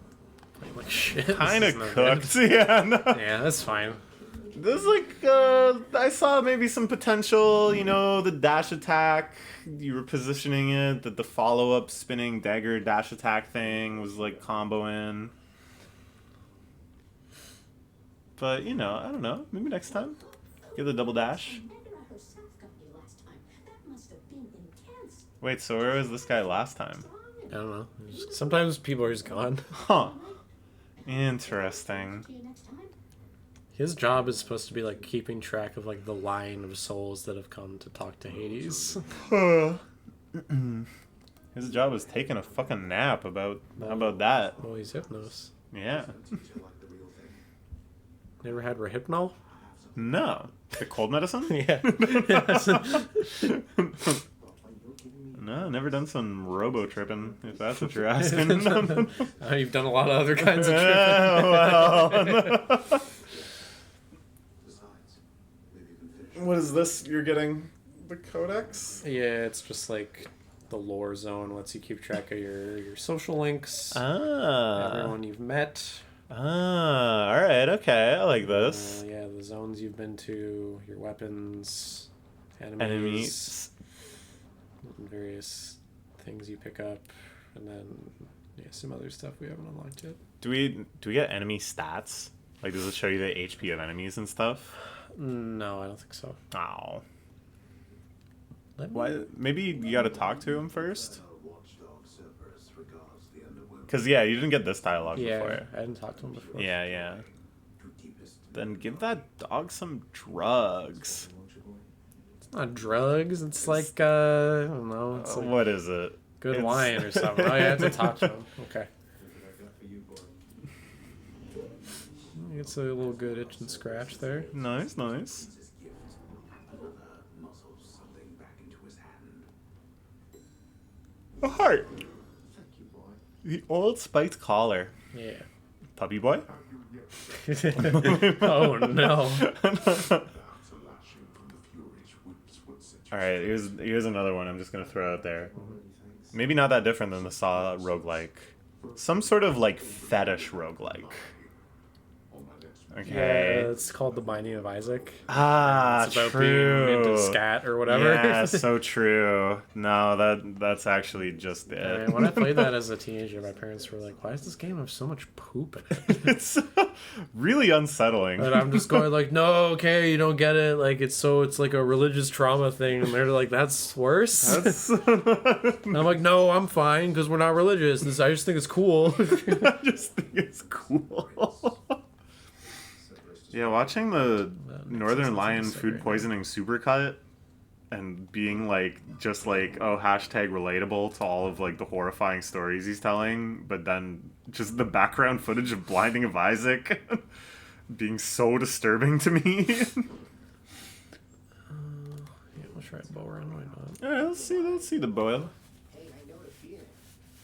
playing like shit. Kinda This is no cooked. good. Yeah, no. Yeah, that's fine. This is like I saw maybe some potential, you know, the dash attack. You were positioning it, that the follow-up spinning dagger dash attack thing was like comboing. But you know, I don't know. Maybe next time. Get the double dash. Megara herself got me last time. That must have been intense. Wait, so where was this guy last time? I don't know. Sometimes people are just gone. Huh. Interesting. See you next time. His job is supposed to be like keeping track of like the line of souls that have come to talk to Hades. His job is taking a fucking nap about how about that? Oh, he's Hypnos. Yeah. Teacher like the real thing. Never had Rehypnol? No. The cold medicine? Yeah. No, never done some robo tripping, if that's what you're asking. You've done a lot of other kinds of tripping. Yeah, well. Besides, maybe you can finish. What is this you're getting? The codex? Yeah, it's just like the lore zone lets you keep track of your social links, Ah. everyone you've met. Alright, okay, I like this. Yeah, the zones you've been to, your weapons, enemies, Enemies. and various things you pick up, and then some other stuff we haven't unlocked yet. Do we get enemy stats? Like, does it show you the HP of enemies and stuff? No, I don't think so. Oh. Let me- Why? Maybe you gotta talk to him first? Watchdog Cerberus regards the underworld Because, yeah, you didn't get this dialogue Yeah, before. I hadn't talked to him before. Yeah, yeah. to deepest. Then give that dog some drugs. Won't you, boy? It's not drugs. It's like I don't know. It's like What is it? good it's- wine or something. Oh, you have to talk to him. Okay. Look what I got for you, boy. It's a little good itch and scratch there. Nice, nice. His gift. Another muzzles something back into his hand. A heart. Thank you, boy. The old spiked collar. Yeah. Puppy boy? Oh no. Clouds are lashing from the furies whips would set you Alright, here's another one I'm just gonna throw out there. Already, thanks. Maybe not that different than the Saw roguelike. Some sort of like fetish roguelike. on my next Okay. Yeah, it's called The Binding of Isaac. Ah, It's about true. being into scat or whatever. Yeah, so true. No, that's actually just it. And when I played that as a teenager, my parents were like, "Why does this game have so much poop in it?" It's really unsettling. And I'm just going like, "No, okay, you don't get it. Like it's like a religious trauma thing." And they're like, "That's worse." And I'm like, "No, I'm fine because we're not religious. I just think it's cool." I just think it's cool. Yeah, watching the Northern Lion food poisoning supercut and being like, just like, oh, hashtag relatable to all of like the horrifying stories he's telling, but then just the background footage of Blinding of Isaac being so disturbing to me. Yeah, we'll try bow run. Why not? Alright, let's see the boil. Hey, I know the feeling.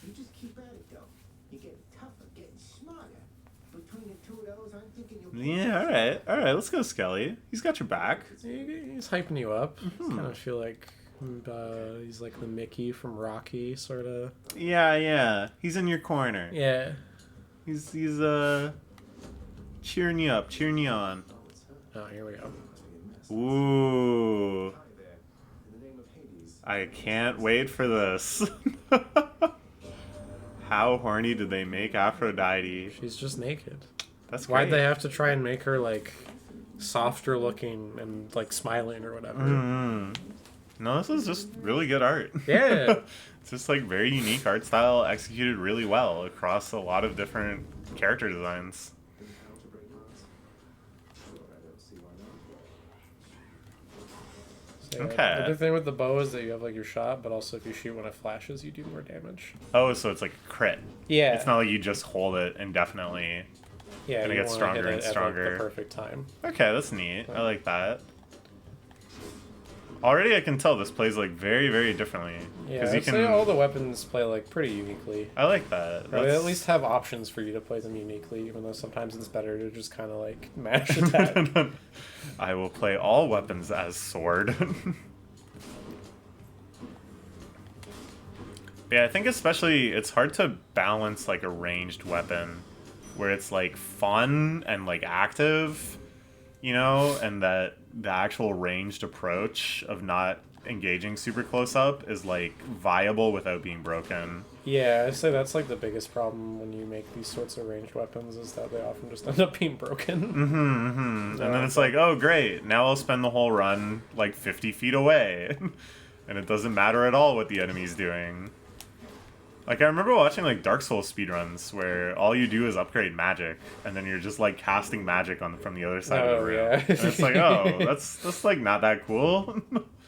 You just keep at it, though. You're getting tougher, getting smarter. Between the two of those, I'm thinking you'll... Yeah, alright, let's go, Skelly. He's got your back. He's hyping you up. Kind of feel like he's like the Mickey from Rocky, sort of. Yeah, he's in your corner. Yeah. He's cheering you up, cheering you on. Oh, here we go. Ooh. Hi there. In the name of Hades. I can't wait for this. How horny did they make Aphrodite? She's just naked. That's great. Why'd they have to try and make her like softer looking and like smiling or whatever? Mm. No, this is just really good art. Yeah. It's just like very unique art style, executed really well across a lot of different character designs. How to break hearts? Sure, I don't see why not. So, yeah, Okay. The good thing with the bow is that you have like your shot, but also if you shoot when it flashes, you do more damage. Oh, so it's like a crit. Yeah. It's not like you just hold it indefinitely. Yeah, and it you gets wanna stronger hit and it at, stronger. like, the perfect time. Okay, that's neat. I like that. Already I can tell this plays like very, very differently. Yeah, you I'd say all the weapons play like pretty uniquely. I like that. Or they at least have options for you to play them uniquely, even though sometimes it's better to just kind of like mash attack. I will play all weapons as sword. Yeah, I think especially it's hard to balance like a ranged weapon where it's like fun and like active, you know, and that the actual ranged approach of not engaging super close up is like viable without being broken. Yeah, I'd say that's like the biggest problem when you make these sorts of ranged weapons is that they often just end up being broken. And then it's like, oh great, now I'll spend the whole run like 50 feet away. And it doesn't matter at all what the enemy's doing. Like, I remember watching, like, Dark Souls speedruns where all you do is upgrade magic, and then you're just, like, casting magic from the other side of the room. Yeah. And it's like, oh, that's, like, not that cool.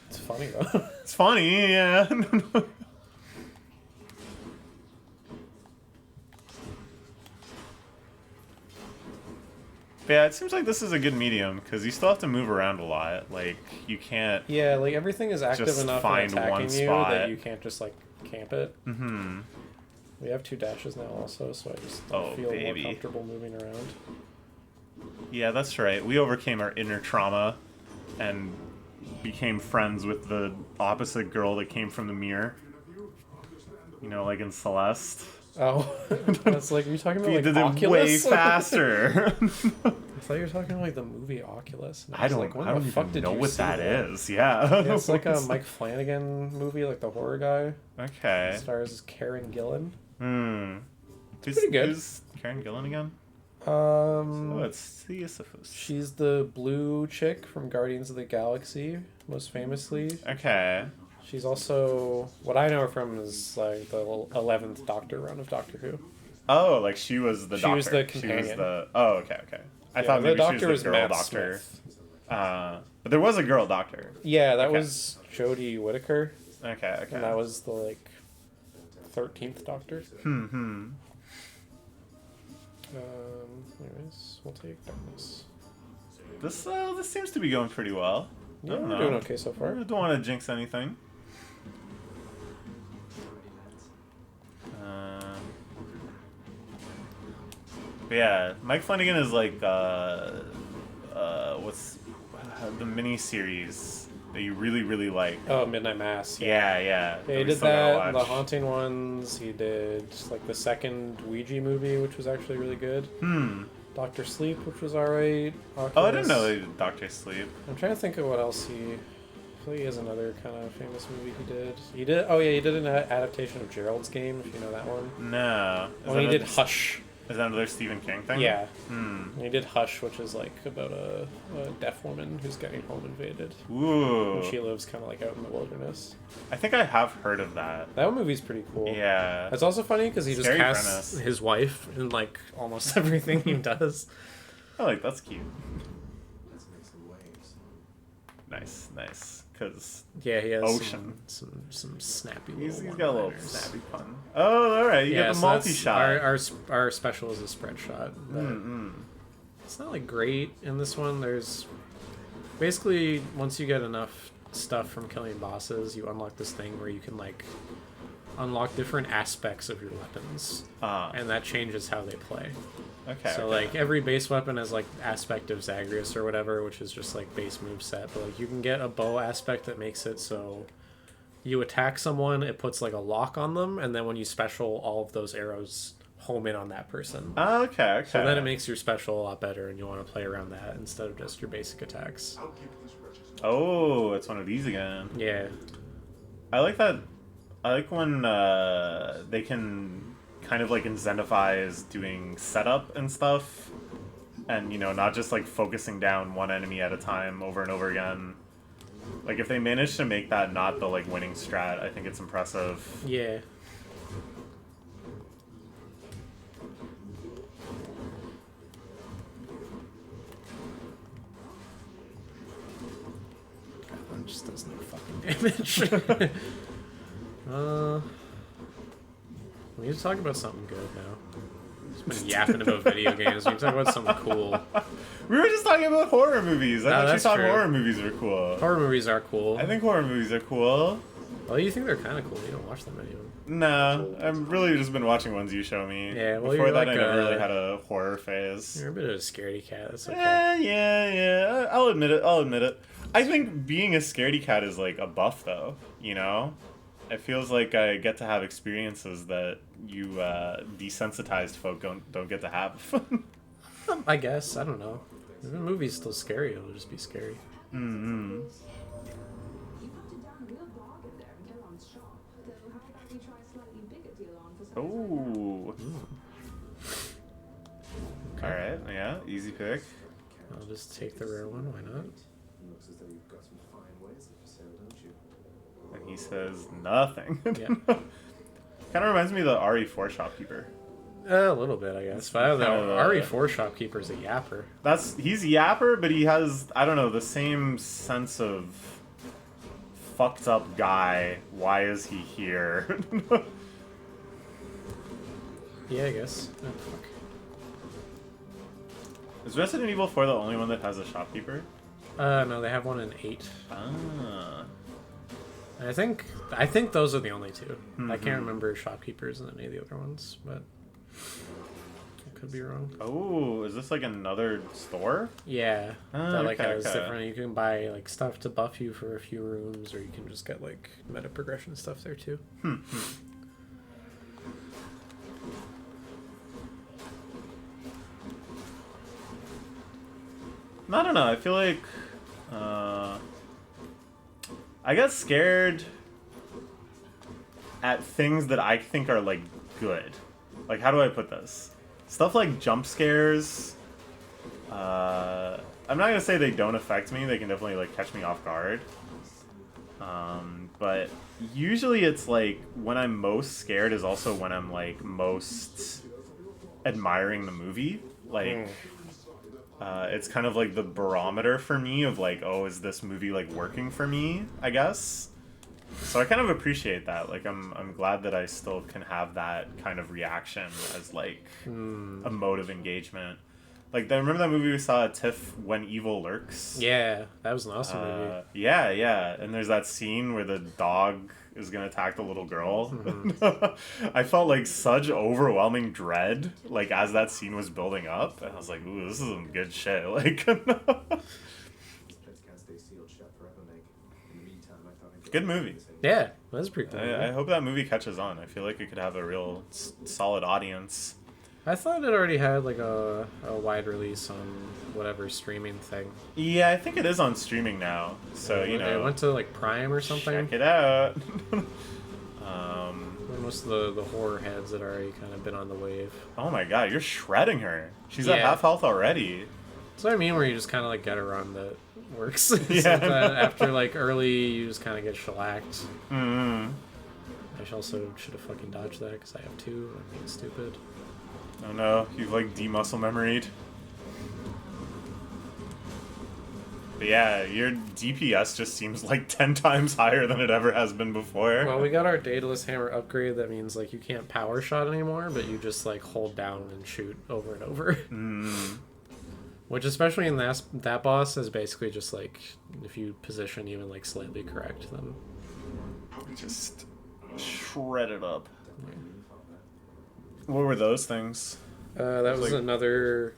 It's funny, though. It's funny, yeah. But yeah, it seems like this is a good medium, because you still have to move around a lot. Like, you can't... Yeah, like, everything is active Just enough find and attacking one you spot. that you can't just, like, camp it. Mm-hmm. We have 2 dashes now also, so I just Oh, feel baby. more comfortable moving around. Yeah, that's right. We overcame our inner trauma and became friends with the opposite girl that came from the mirror. You know, like in Celeste. Oh, that's like, are you talking about We like did Oculus? it way faster. I thought you were talking about like the movie Oculus. And I was don't, like, when I don't the fuck even did know you what see that is. Yeah. Yeah, it's like a Mike Flanagan movie, like the horror guy. Okay. It stars Karen Gillan. Who's, pretty good. Who's Karen Gillan again? Oh, it's Theosophus. She's the blue chick from Guardians of the Galaxy, most famously. Okay. She's also, what I know her from is like the 11th Doctor run of Doctor Who. Oh, like she was the She doctor. was the companion. Oh, okay. I Yeah, thought the maybe doctor she was was the girl Matt doctor. Smith. But there was a girl doctor. Yeah, that Okay. was Jodie Whittaker, Okay. and that was the like 13th Doctor. Anyways, we'll take darkness. This seems to be going pretty well. Yeah, I don't we're know. doing okay so I far. don't want to jinx anything. But yeah, Mike Flanagan is like what's the mini series that you really really like? Oh, Midnight Mass. Yeah. Yeah, he we did still gotta that. The watch. Haunting ones. He did like the second Ouija movie, which was actually really good. Dr. Sleep, which was alright. Oh, I didn't know they did Doctor Sleep. I'm trying to think of what else he. I feel like he has another kind of famous movie he did. He did. Oh yeah, he did an adaptation of Gerald's Game. If you know that one. No. Well, he did Hush. Is that another Stephen King thing? Yeah. Hmm. And he did Hush, which is like about a deaf woman who's getting home invaded. Ooh. And she lives kind of like out in the wilderness. I think I have heard of that. That movie's pretty cool. Yeah. It's also funny because he just Scary casts premise. his wife in like almost everything he does. I like that's cute. Let's make some waves. Nice, nice. Because Yeah, he has Ocean. some snappy. he's little got a little one-liners. snappy pun. Oh, all right. You Yeah, get the so that's- multi-shot. Our special is a spread shot. But Mm-mm. it's not like great in this one. There's basically once you get enough stuff from killing bosses, you unlock this thing where you can like unlock different aspects of your weapons, and that changes how they play. Okay. So okay. like every base weapon has like aspect of Zagreus or whatever, which is just like base move set. But like you can get a bow aspect that makes it so you attack someone, it puts like a lock on them, and then when you special, all of those arrows home in on that person. Okay, okay. So then it makes your special a lot better, and you want to play around that instead of just your basic attacks. I'll give this wretched Oh, it's one of these again. Yeah. I like that. I like when they can kind of like incentivize doing setup and stuff, and you know, not just like focusing down one enemy at a time over and over again. Like if they manage to make that not the like winning strat, I think it's impressive. Yeah. That one just does no fucking damage. We need to talk about something good now. Just been yapping about video games. We need to talk about something cool. We were just talking about horror movies. I thought you that's thought true. horror movies were cool. Horror movies are cool. I think horror movies are cool. Well, you think they're kind of cool. You don't watch them many of them. No, I've really just been watching ones you show me. Yeah, well, Before you're that, like I never a- really had a horror phase. You're a bit of a scaredy cat. That's okay. Yeah. I'll admit it. I'll admit it. I think being a scaredy cat is like a buff, though. You know, it feels like I get to have experiences that you desensitized folk don't get to have. I guess. I don't know. If the movie's still scary, it'll just be scary. Mm-hmm. You put down a real bargain there in Kelon's shop. Though how about we try a slightly bigger deal on for some Oh. All right. Yeah. Easy pick. I'll just take the rare one. Why not? Looks as though you've got some fine wares up for sale, don't you? And he says nothing. Yeah. Kind of reminds me of the RE4 shopkeeper. A little bit, I guess. But the kind of, RE4 shopkeeper's a yapper. He's yapper, but he has, I don't know, the same sense of fucked up guy. Why is he here? Yeah, I guess. Oh, fuck. Is Resident Evil 4 the only one that has a shopkeeper? No, they have one in 8. Ah. And I think those are the only two. I can't remember shopkeepers in any of the other ones, but I could be wrong. Oh, is this like another store? Yeah, Ah, that like okay, has okay. different. You can buy like stuff to buff you for a few rooms, or you can just get like meta progression stuff there too. I don't know. I feel like I got scared at things that I think are like good. Like, how do I put this? Stuff like jump scares. I'm not gonna say they don't affect me. They can definitely like catch me off guard. But usually it's like when I'm most scared is also when I'm like most admiring the movie. Like, it's kind of like the barometer for me of like, oh, is this movie like working for me? I guess. So I kind of appreciate that. Like, I'm glad that I still can have that kind of reaction as like a mode of engagement. Like, remember that movie we saw at TIFF, When Evil Lurks? Yeah, that was an awesome movie. Yeah. And there's that scene where the dog is gonna attack the little girl. I felt like such overwhelming dread, like as that scene was building up, and I was like, "Ooh, this is some good shit." Like, These pets can't stay sealed shut forever, Meg. In the meantime, I thought I'd get Good movie. Yeah, that's pretty cool. I hope that movie catches on. I feel like it could have a real solid audience. I thought it already had like a wide release on whatever streaming thing. Yeah, I think it is on streaming now. So, you know. It went to like Prime or something. Check it out. Most of the horror heads that already kind of been on the wave. Oh my god, you're shredding her. She's at Yeah. half health already. That's what I mean, where you just kind of like get a run that works. Yeah. So that after like early, you just kind of get shellacked. Mm-hmm. I also should have fucking dodged that because I have two. I'm being stupid. Oh no, you've like de-muscle memoried. But yeah, your DPS just seems like 10 times higher than it ever has been before. Well, we got our Daedalus Hammer upgrade. That means like you can't power shot anymore, but you just like hold down and shoot over and over. Mm. Which, especially in that boss, is basically just like if you position even like slightly correct, then Just shred it up. What were those things? that was like- another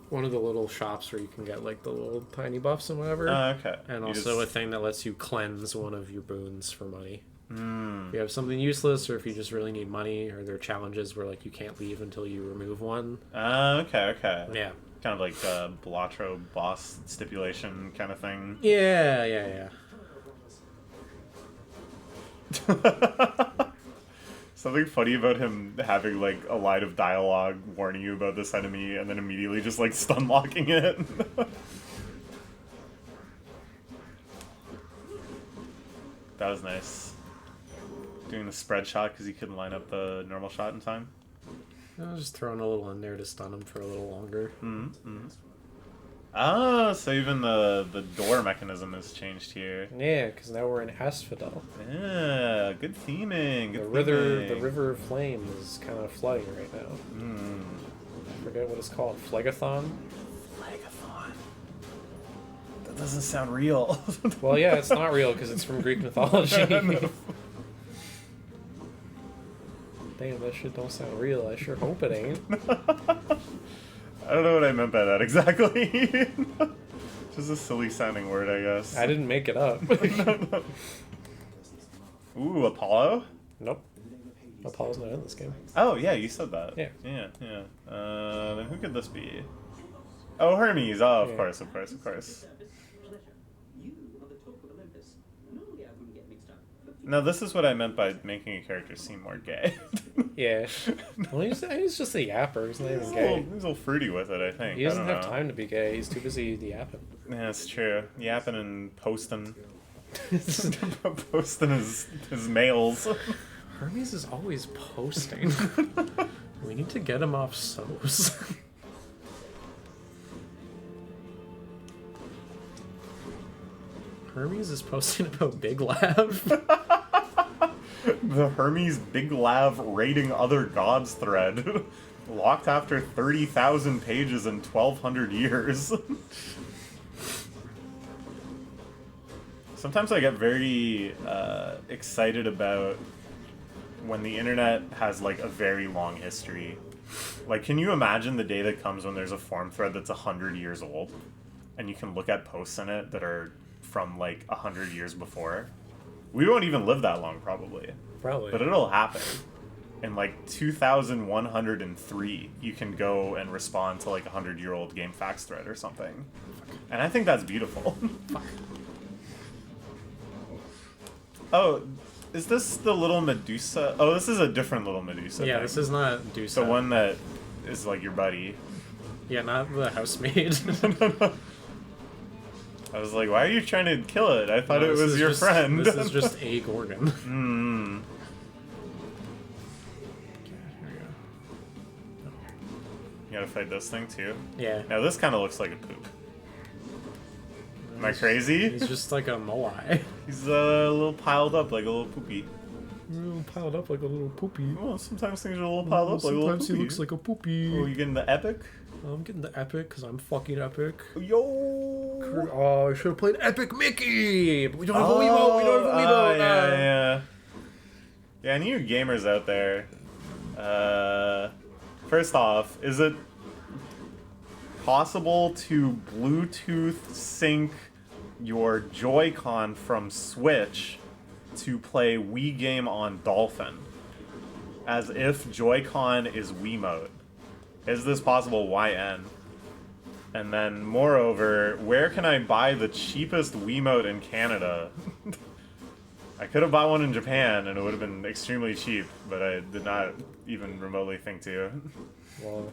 one of the little shops where you can get like the little tiny buffs and whatever. Okay. And You also a just- thing that lets you cleanse one of your boons for money. Mm. If you have something useless, or if you just really need money, or there are challenges where like you can't leave until you remove one. Okay. Yeah. Kind of like a Blatro boss stipulation kind of thing. Yeah. Something funny about him having like a line of dialogue warning you about this enemy and then immediately just like stun locking it. That was nice. Doing the spread shot because he couldn't line up the normal shot in time. I was just throwing a little in there to stun him for a little longer. Mm-hmm. Ah, so even the door mechanism has changed here. Yeah, because now we're in Asphodel. Yeah, good theming. Good The theming. river of flame is kind of flooding right now. Mm. I forget what it's called. Phlegathon? Phlegathon. That doesn't sound real. Well, yeah, it's not real because it's from Greek mythology. No. Damn, that shit don't sound real. I sure hope it ain't. I don't know what I meant by that exactly. Just a silly sounding word, I guess. I didn't make it up. Ooh, Apollo? Nope. Apollo's not in this game. Oh, yeah, you said that. Yeah. Yeah. Then who could this be? Oh, Hermes. Oh, of Yeah. course. You are the talk of Olympus. Normally I wouldn't get mixed up. Now, this is what I meant by making a character seem more gay. Yeah. Well, he's just a yapper. He's not even He's a gay. little fruity with it, I think. He doesn't I don't have know. time to be gay. He's too busy yapping. Yeah, it's true. Yapping and posting. Posting his mails. Hermes is always posting. We need to get him off SOS. Hermes is posting about Big Lav. The Hermes Big Lav raiding other gods thread. Locked after 30,000 pages in 1,200 years. Sometimes I get very excited about when the internet has like a very long history. Like, can you imagine the day that comes when there's a forum thread that's 100 years old and you can look at posts in it that are from like 100 years before? We won't even live that long, probably. Probably. But it'll happen. In like 2103, you can go and respond to like a 100-year-old game facts thread or something. And I think that's beautiful. Oh, is this the little Medusa? Oh, this is a different little Medusa. Yeah, thing. this is not Dusa. the one that is like your buddy. Yeah, not the housemaid. I was like, why are you trying to kill it? I thought No, it this was is your just- friend. This is just a Gorgon. Mm. You gotta fight this thing too. Yeah. Now this kind of looks like a poop. Am I crazy? He's just like a moai. He's a little piled up like a little poopy. Piled up like a little poopy. Well, sometimes things are a little piled up like a little Sometimes he poopy. looks like a poopy. Oh, you getting the epic? I'm getting the epic because I'm fucking epic. Yo! Oh, I should have played Epic Mickey! But we don't have a Wiimote! We don't have a Wiimote! Yeah. Yeah, and you gamers out there. First off, is it possible to Bluetooth sync your Joy-Con from Switch to play Wii game on Dolphin? As if Joy-Con is Wiimote. Is this possible? YN. And then, moreover, where can I buy the cheapest Wiimote in Canada? I could have bought one in Japan, and it would have been extremely cheap, but I did not even remotely think to. Well,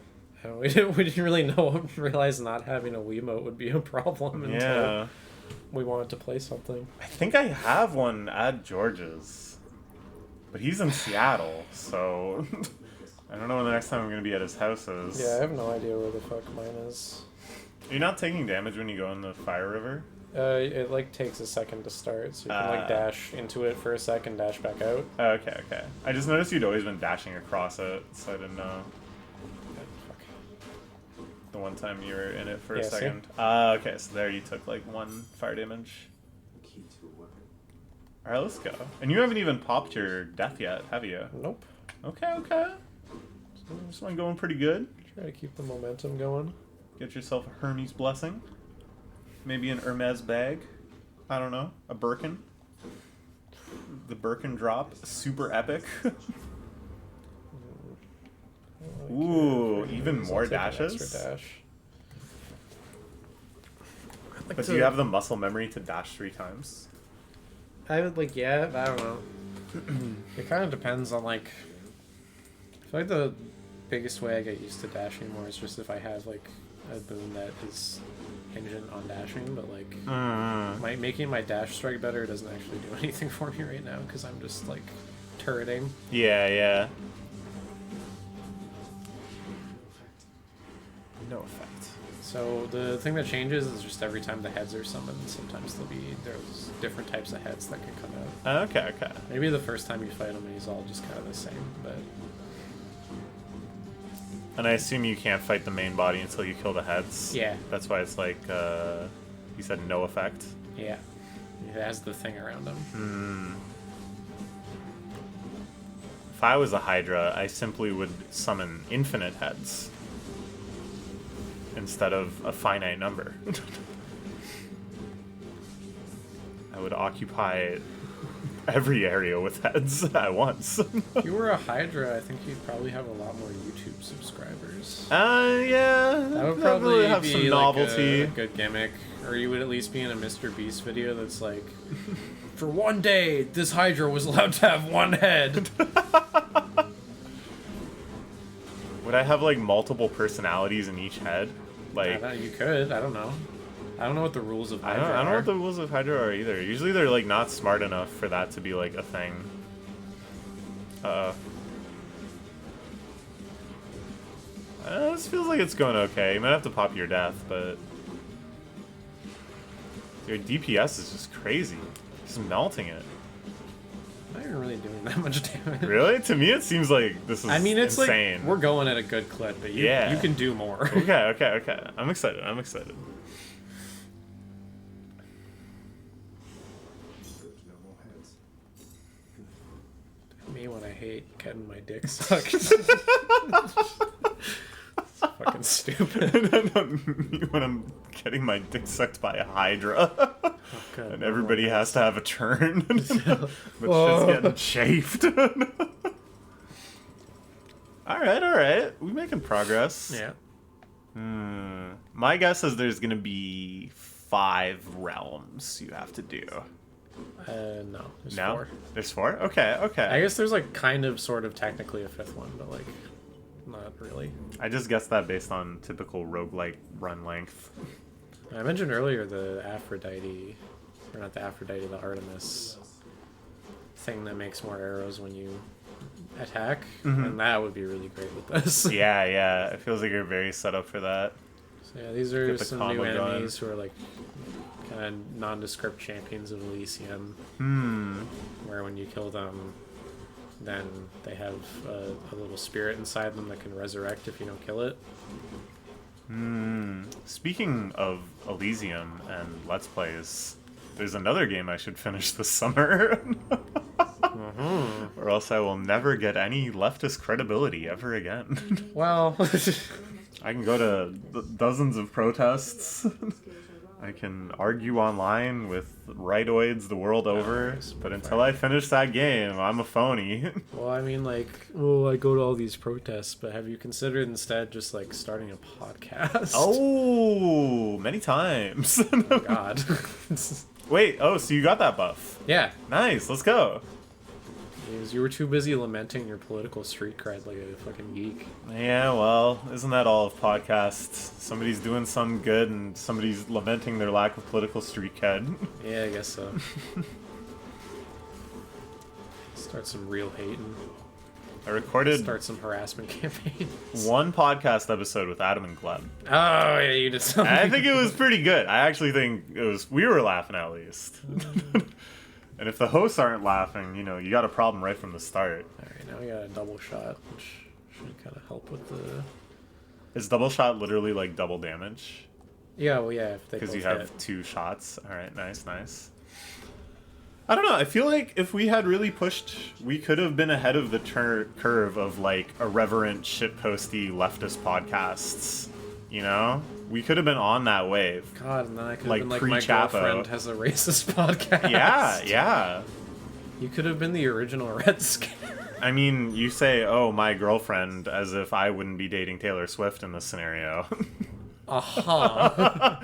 we didn't really realize not having a Wiimote would be a problem until we wanted to play something. I think I have one at George's, but he's in Seattle, so I don't know when the next time I'm going to be at his house is. Yeah, I have no idea where the fuck mine is. You're not taking damage when you go in the fire river? It like takes a second to start, so you can like dash into it for a second, dash back out. Okay. I just noticed you'd always been dashing across it, so I didn't know. The one time you were in it for a second. Okay, so there you took like 1 fire damage. Key to a weapon. Alright, let's go. And you haven't even popped your death yet, have you? Nope. Okay. This one going pretty good. Try to keep the momentum going. Get yourself a Hermes blessing. Maybe an Hermes bag. I don't know. A Birkin. The Birkin drop. Super epic. Ooh, even more dashes? Extra dash. But do you have the muscle memory to dash 3 times? I would like, yeah, I don't know. It kind of depends on like. I feel like the biggest way I get used to dashing more is just if I have like a boon that is hinging on dashing, but like making my dash strike better doesn't actually do anything for me right now because I'm just like turreting. Yeah. No effect. So the thing that changes is just every time the heads are summoned, sometimes there's different types of heads that can come out. Okay. Maybe the first time you fight him he's all just kind of the same, but. And I assume you can't fight the main body until you kill the heads. Yeah. That's why it's like, you said no effect. Yeah. It has the thing around him. If I was a Hydra, I simply would summon infinite heads instead of a finite number. I would occupy every area with heads at once. If you were a Hydra, I think you'd probably have a lot more YouTube subscribers. Yeah. That would probably have be some like novelty. a good gimmick. Or you would at least be in a Mr. Beast video that's like, for one day, this Hydra was allowed to have 1 head. Would I have like multiple personalities in each head? Like You could. I don't know. I don't know what the rules of Hydra I don't know are. what the rules of Hydra are either. Usually they're like not smart enough for that to be like a thing. This feels like it's going okay. You might have to pop your death, but your DPS is just crazy. Just melting it. Not even really doing that much damage. Really? To me, it seems like this is. I mean, it's insane. like we're going at a good clip, but you can do more. Okay. I'm excited. There's no more heads. Me when I hate getting my dick sucked. It's fucking stupid. When I'm getting my dick sucked by a Hydra, God, and everybody has to have a turn, but Whoa. shit's getting chafed. All right, we're making progress. Yeah. My guess is there's gonna be 5 realms you have to do. No. There's No? 4. There's 4? Okay. I guess there's like kind of, sort of, technically a 5th one, but like not really. I just guessed that based on typical roguelike run length. I mentioned earlier the Aphrodite, or not the Aphrodite, the Artemis thing that makes more arrows when you attack, and that would be really great with this. Yeah. It feels like you're very set up for that. So yeah, these are Get the some combo new going. enemies who are like kind of nondescript champions of Elysium. Where when you kill them, then they have a little spirit inside them that can resurrect if you don't kill it. Speaking of Elysium and Let's Plays, there's another game I should finish this summer. Or else I will never get any leftist credibility ever again. Well, I can go to dozens of protests. I can argue online with rightoids the world over, Nice, but until I finish that game, I'm a phony. Well, I mean, like, oh, I go to all these protests, but have you considered instead just like starting a podcast? Oh, many times. Oh, God. Wait, oh, so you got that buff. Yeah, Nice, let's go. because you were too busy lamenting your political street cred like a fucking geek. Yeah, well, isn't that all of podcasts? Somebody's doing some good and somebody's lamenting their lack of political street cred. Yeah, I guess so. Start some real hating. I recorded Start some harassment campaigns. one podcast episode with Adam and Gleb. Oh, yeah, you did something. I think it was pretty good. I actually think it was. We were laughing at least. And if the hosts aren't laughing, you know, you got a problem right from the start. Alright, now we got a double shot, which should kind of help with the... Is double shot literally like double damage? Yeah, well, yeah, if they Because both you have hit. 2 shots. Alright, nice, nice. I don't know. I feel like if we had really pushed, we could have been ahead of the curve of like irreverent, shitposty leftist podcasts. You know? We could have been on that wave. God, and then I could have Like been like, my pre-Chapo. girlfriend has a racist podcast. Yeah, yeah. You could have been the original Red Scare. I mean, you say, oh, my girlfriend, as if I wouldn't be dating Taylor Swift in this scenario. Aha.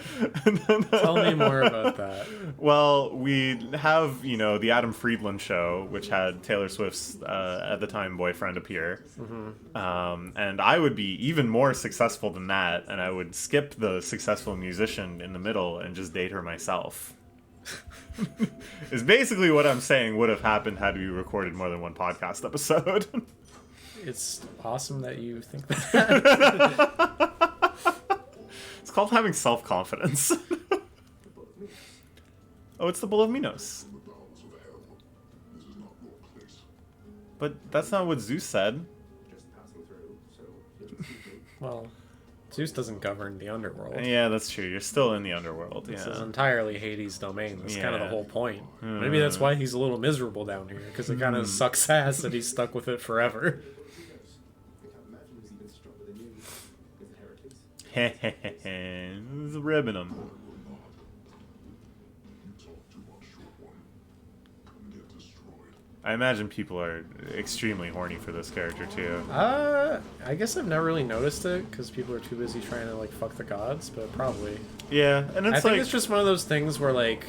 Tell me more about that. Well, we have, you know, the Adam Friedland show, which had Taylor Swift's, at the time, boyfriend appear. And I would be even more successful than that, and I would skip the successful musician in the middle and just date her myself. Is basically what I'm saying would have happened had we recorded more than one podcast episode. It's awesome that you think that. It's called having self-confidence. Oh, it's the Bull of Minos. In the bowels of hell. This is not your place. But that's not what Zeus said. Just passing through, so you'll excuse me. Well, Zeus doesn't govern the underworld. Yeah, that's true. You're still in the underworld. This is Yeah. entirely Hades' domain. That's kind of the Yeah. whole point. Maybe that's why he's a little miserable down here, because it kind of sucks ass that he's stuck with it forever. I can't imagine he's even stronger than you. With heretics. Hehehe. Ribbing him. You talk too much, short one. Come get destroyed. I imagine people are extremely horny for this character too. I guess I've never really noticed it, because people are too busy trying to, like, fuck the gods, but probably. Yeah, and it's I think like it's just one of those things where, like,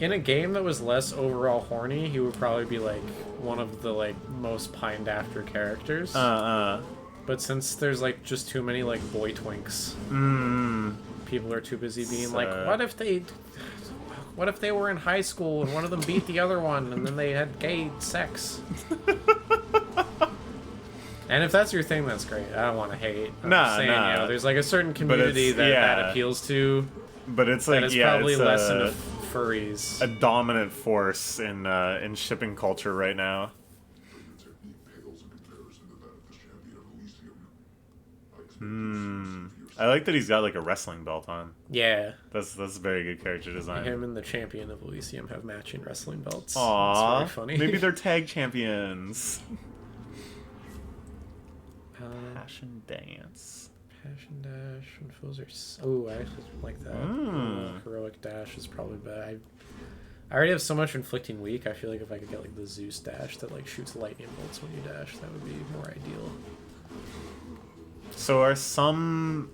in a game that was less overall horny, he would probably be, like, one of the, like, most pined after characters. But since there's, like, just too many, like, boy twinks, people are too busy being like, So- what if they were in high school and one of them beat the other one and then they had gay sex? And if that's your thing, that's great. I don't want to hate. I'm Nah, just saying, nah. you know, there's like a certain community that yeah. appeals to but it's that like is yeah, probably it's less into furries. a dominant force in shipping culture right now. But your technique pales in comparison to that of the champion of Elysium. I expect you to see I like that he's got like a wrestling belt on. Yeah. That's very good character design. Him and the champion of Elysium have matching wrestling belts. Aww, It's very funny. maybe they're tag champions. Passion Dance. Dash when foes are. Oh, I actually like that. Heroic Dash is probably bad. I already have so much Inflicting Weak. I feel like if I could get like the Zeus Dash that like shoots lightning bolts when you dash, that would be more ideal. So are some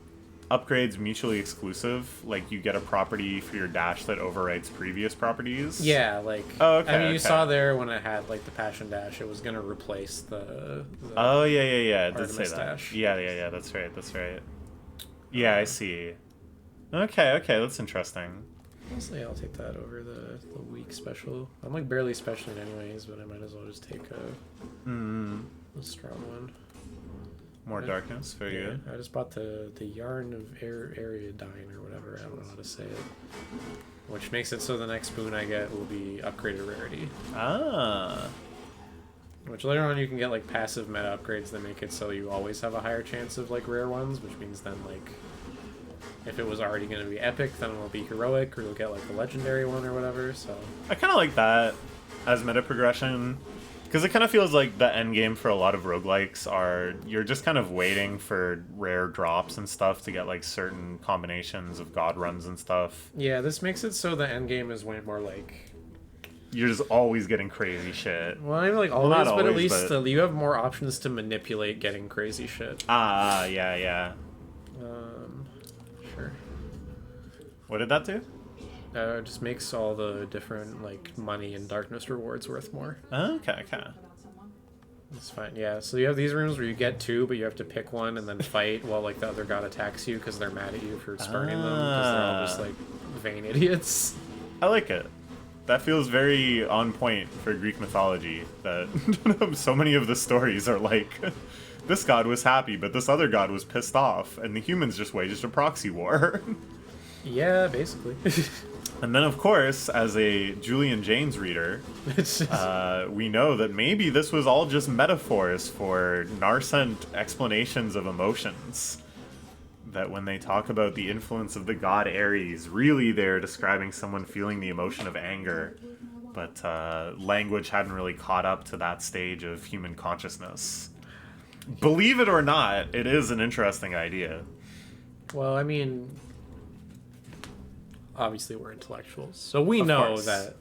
upgrades mutually exclusive? Like you get a property for your dash that overwrites previous properties? Yeah, like. Oh, okay, I mean, you okay. saw there when it had like the Passion Dash, it was gonna replace the Oh yeah. It did say Artemis that. dash. Yeah. That's right. Yeah, I see. Okay. That's interesting. Honestly, I'll take that over the weak special. I'm like barely specialing anyways, but I might as well just take a strong one. More darkness. Very good. I just bought the Yarn of Ariadine or whatever. I don't know how to say it. Which makes it so the next boon I get will be upgraded rarity. Ah. Which later on you can get like passive meta upgrades that make it so you always have a higher chance of like rare ones, which means then like if it was already going to be epic, then it'll be heroic, or you'll get like a legendary one or whatever. So I kind of like that as meta progression, Because it kind of feels like the end game for a lot of roguelikes are you're just kind of waiting for rare drops and stuff to get like certain combinations of god runs and stuff. Yeah, this makes it so the end game is way more like. You're just always getting crazy shit. Well, not even like Well, always, not but at always, least but- you have more options to manipulate getting crazy shit. Yeah. Sure. What did that do? It just makes all the different like money and darkness rewards worth more. Okay. It's fine. Yeah. So you have these rooms where you get two, but you have to pick one and then fight while like the other god attacks you because they're mad at you for spurning them because they're all just like vain idiots. I like it. That feels very on point for Greek mythology. That so many of the stories are like, this god was happy, but this other god was pissed off, and the humans just waged a proxy war. Yeah, basically. And then, of course, as a Julian Jaynes reader, It's just, we know that maybe this was all just metaphors for Narcent explanations of emotions. That when they talk about the influence of the god Ares, really they're describing someone feeling the emotion of anger. But language hadn't really caught up to that stage of human consciousness. Believe it or not, it is an interesting idea. well, I mean, obviously we're intellectuals, so we Of know course. that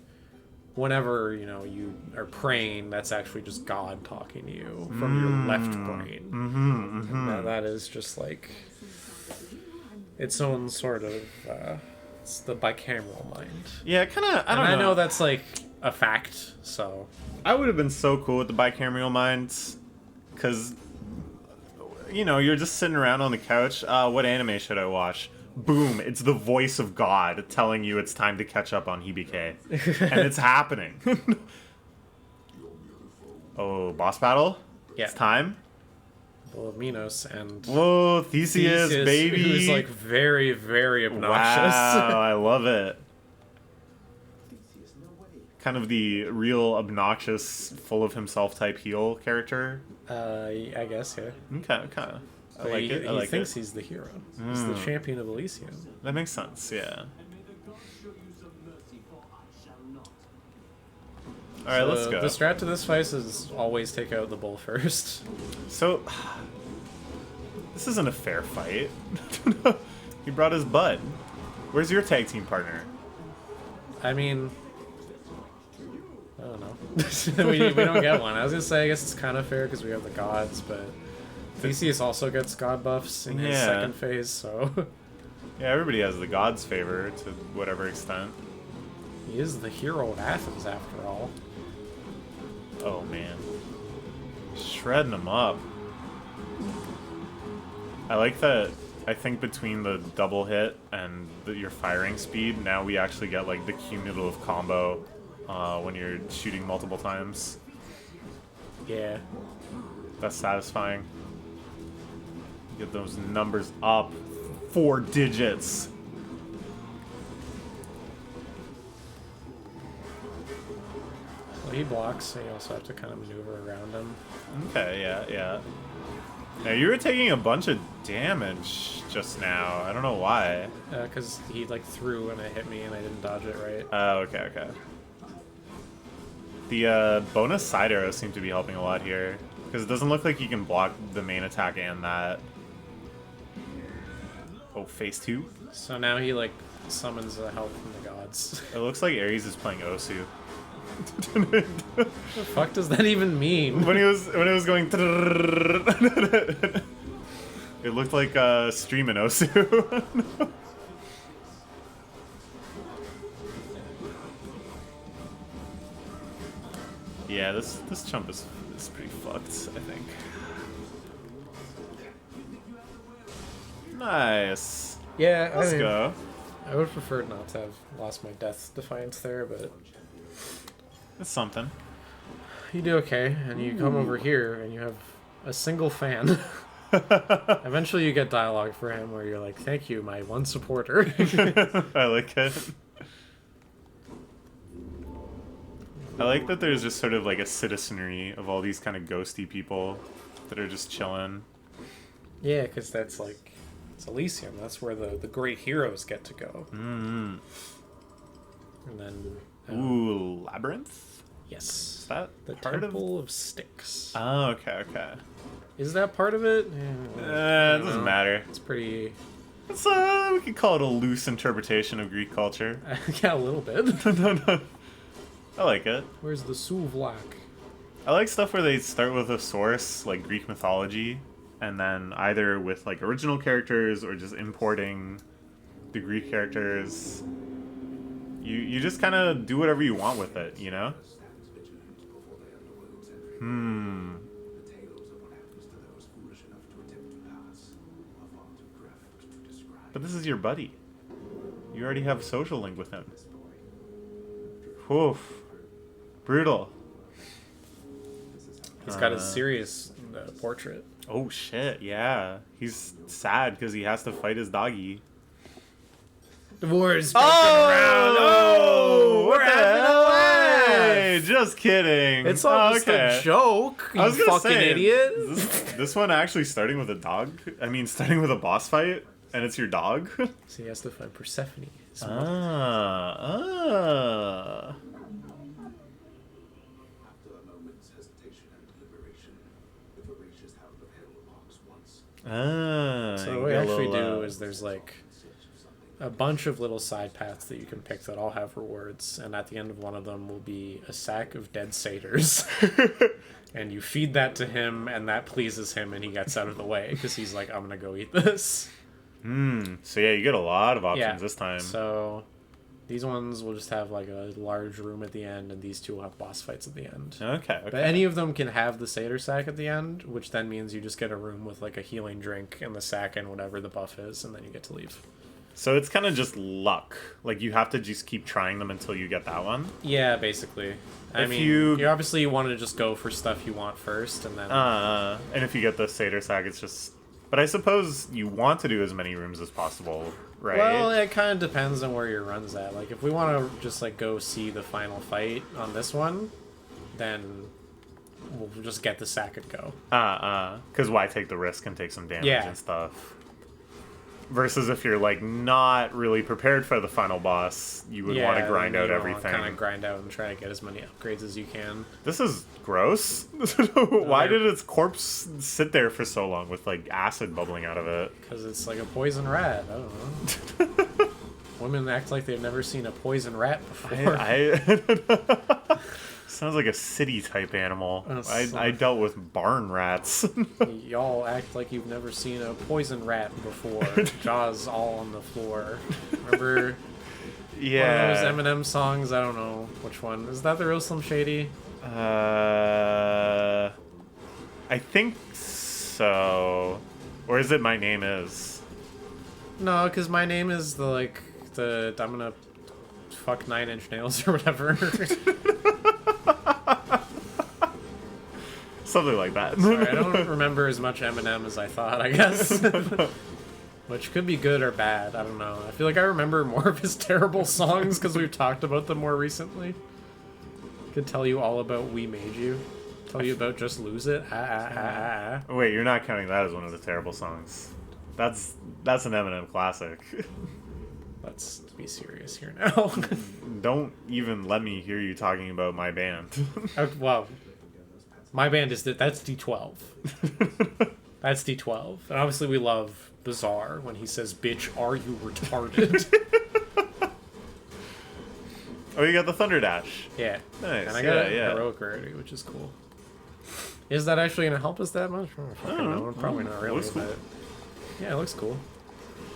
whenever you are praying, that's actually just God talking to you from your left brain. And that is just like its own sort of it's the bicameral mind. Yeah, kind of. I don't And I know. know that's like a fact, so I would have been so cool with the bicameral minds, because, you're just sitting around on the couch. What anime should I watch? Boom! It's the voice of God telling you it's time to catch up on Hibike, and it's happening. Oh, boss battle! Yeah. It's time. well, Minos and Whoa, Theseus, baby! who's like very, very obnoxious. Wow, I love it. Theseus, no way. Kind of the real obnoxious, full of himself type heel character. I guess, yeah. Okay. I like he, it. I he like thinks it. he's the hero. He's the champion of Elysium. That makes sense. Yeah. All right, let's go. The strat to this fight is always take out the bull first. So, this isn't a fair fight. He brought his butt. Where's your tag team partner? I mean, I don't know. we don't get one. I was gonna say I guess it's kind of fair because we have the gods, but Theseus also gets god buffs in his Yeah. second phase, so Yeah, everybody has the gods' favor to whatever extent. he is the hero of Athens after all. Oh man, shredding them up. I like that. I think between the double hit and your firing speed, now we actually get like the cumulative combo when you're shooting multiple times. Yeah. That's satisfying. Get those numbers up 4 digits. Well, he blocks, so you also have to kind of maneuver around him. Okay, yeah. Now you were taking a bunch of damage just now. I don't know why. Because he like threw and it hit me and I didn't dodge it right. Oh, okay. The bonus side arrows seem to be helping a lot here. Because it doesn't look like you can block the main attack and that. Oh, phase 2? So now he like summons the help from the gods. It looks like Ares is playing Osu. What the fuck does that even mean? when it was going it looked like streaming Osu. Yeah, this chump is pretty fucked, I think. Nice. Yeah, Let's go. I would have preferred not to have lost my death defiance there, but It's something. you do okay, and you come over here and you have a single fan. Eventually you get dialogue for him where you're like, thank you, my one supporter. I like it. I like that there's just sort of like a citizenry of all these kind of ghosty people that are just chilling. Yeah, because that's like, it's Elysium. That's where the great heroes get to go. Mm-hmm. And then... Ooh, Labyrinth? Yes. Is that The part Temple of Styx. Oh, okay, okay. Is that part of it? It I don't doesn't know. matter. It's pretty... It's, we could call it a loose interpretation of Greek culture. yeah, a little bit. No. I like it. Where's the Souvlak? I like stuff where they start with a source, like Greek mythology, and then either with like original characters or just importing the Greek characters. You just kind of do whatever you want with it, you know? Hmm. The tales of what happens to those foolish enough to attempt to pass are far too graphic to describe. But this is your buddy. You already have a social link with him. Oof. Brutal. He's got a serious portrait. Oh shit, yeah. He's sad because he has to fight his doggy. Divorce. Oh, we're having a laugh. Just kidding. It's all just a joke. You I was gonna fucking say, idiot. This one actually starting with a dog. I mean, starting with a boss fight, and it's your dog. So he has to find Persephone. his mother. Ah. After a moment's hesitation and deliberation, the voracious hound of hell walks once. So You what we get a actually little, do is there's like a bunch of little side paths that you can pick that all have rewards, and at the end of one of them will be a sack of dead satyrs. And you feed that to him, and that pleases him, and he gets out of the way because he's like, I'm gonna go eat this. So yeah, you get a lot of options Yeah. this time. So these ones will just have like a large room at the end, and these two will have boss fights at the end. Okay. But any of them can have the satyr sack at the end, which then means you just get a room with like a healing drink and the sack and whatever the buff is, and then you get to leave. So it's kind of just luck. Like you have to just keep trying them until you get that one. Yeah, basically. I If mean, you- obviously want to just go for stuff you want first, and then And if you get the satyr sack, it's just. But I suppose you want to do as many rooms as possible, right? well, it kind of depends on where your run's at. Like, if we want to just like go see the final fight on this one, then we'll just get the sack and go. Because why take the risk and take some damage Yeah. and stuff? Versus if you're like not really prepared for the final boss, you would want to grind out everything. Kind of grind out and try to get as many upgrades as you can. This is gross. Why did its corpse sit there for so long with like acid bubbling out of it? Because it's like a poison rat. I don't know. Women act like they've never seen a poison rat before. Sounds like a city type animal. That's- I dealt with barn rats. Y'all act like you've never seen a poison rat before. Jaws all on the floor. Remember Yeah. one of those Eminem songs? I don't know which one. Is that the real Slim Shady? I think so. Or is it My Name Is? No, because my name is I'm gonna fuck 9 Inch Nails or whatever. Something like that. Sorry, I don't remember as much Eminem as I thought, I guess. Which could be good or bad. I don't know. I feel like I remember more of his terrible songs because we've talked about them more recently. Could tell you all about We Made You. Tell you about Just Lose It. Wait, you're not counting that as one of the terrible songs. That's an Eminem classic. Let's be serious here now. Don't even let me hear you talking about my band. Well, my band is that's D12. That's D12. And obviously we love Bizarre when he says, "Bitch, are you retarded?" Oh, you got the Thunder Dash. Yeah. Nice. And I got yeah. heroic rarity, which is cool. Is that actually going to help us that much? I don't fucking know. Probably not really. Looks cool. But yeah, it looks cool.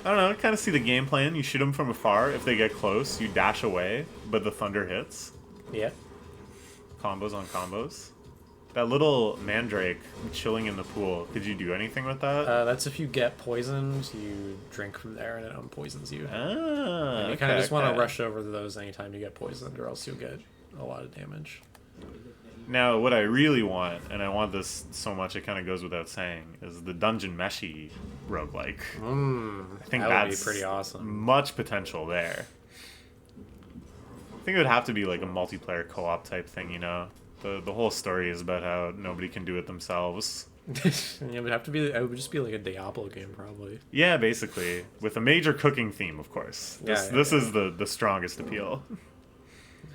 I don't know. I kind of see the game plan. You shoot them from afar. If they get close, you dash away, but the thunder hits. Yeah. Combos on combos. That little mandrake chilling in the pool. Could you do anything with that? That's if you get poisoned, you drink from there and it unpoisons you. Ah, And you kind of just want to rush over to those anytime you get poisoned, or else you'll get a lot of damage. Now, what I really want, and I want this so much it kind of goes without saying, is the Dungeon Meshi roguelike. I think that would be that's pretty awesome. much potential there. I think it would have to be like a multiplayer co-op type thing, you know? The whole story is about how nobody can do it themselves. It would have to be. It would just be like a Diablo game, probably. Yeah, basically. With a major cooking theme, of course. This is the strongest appeal.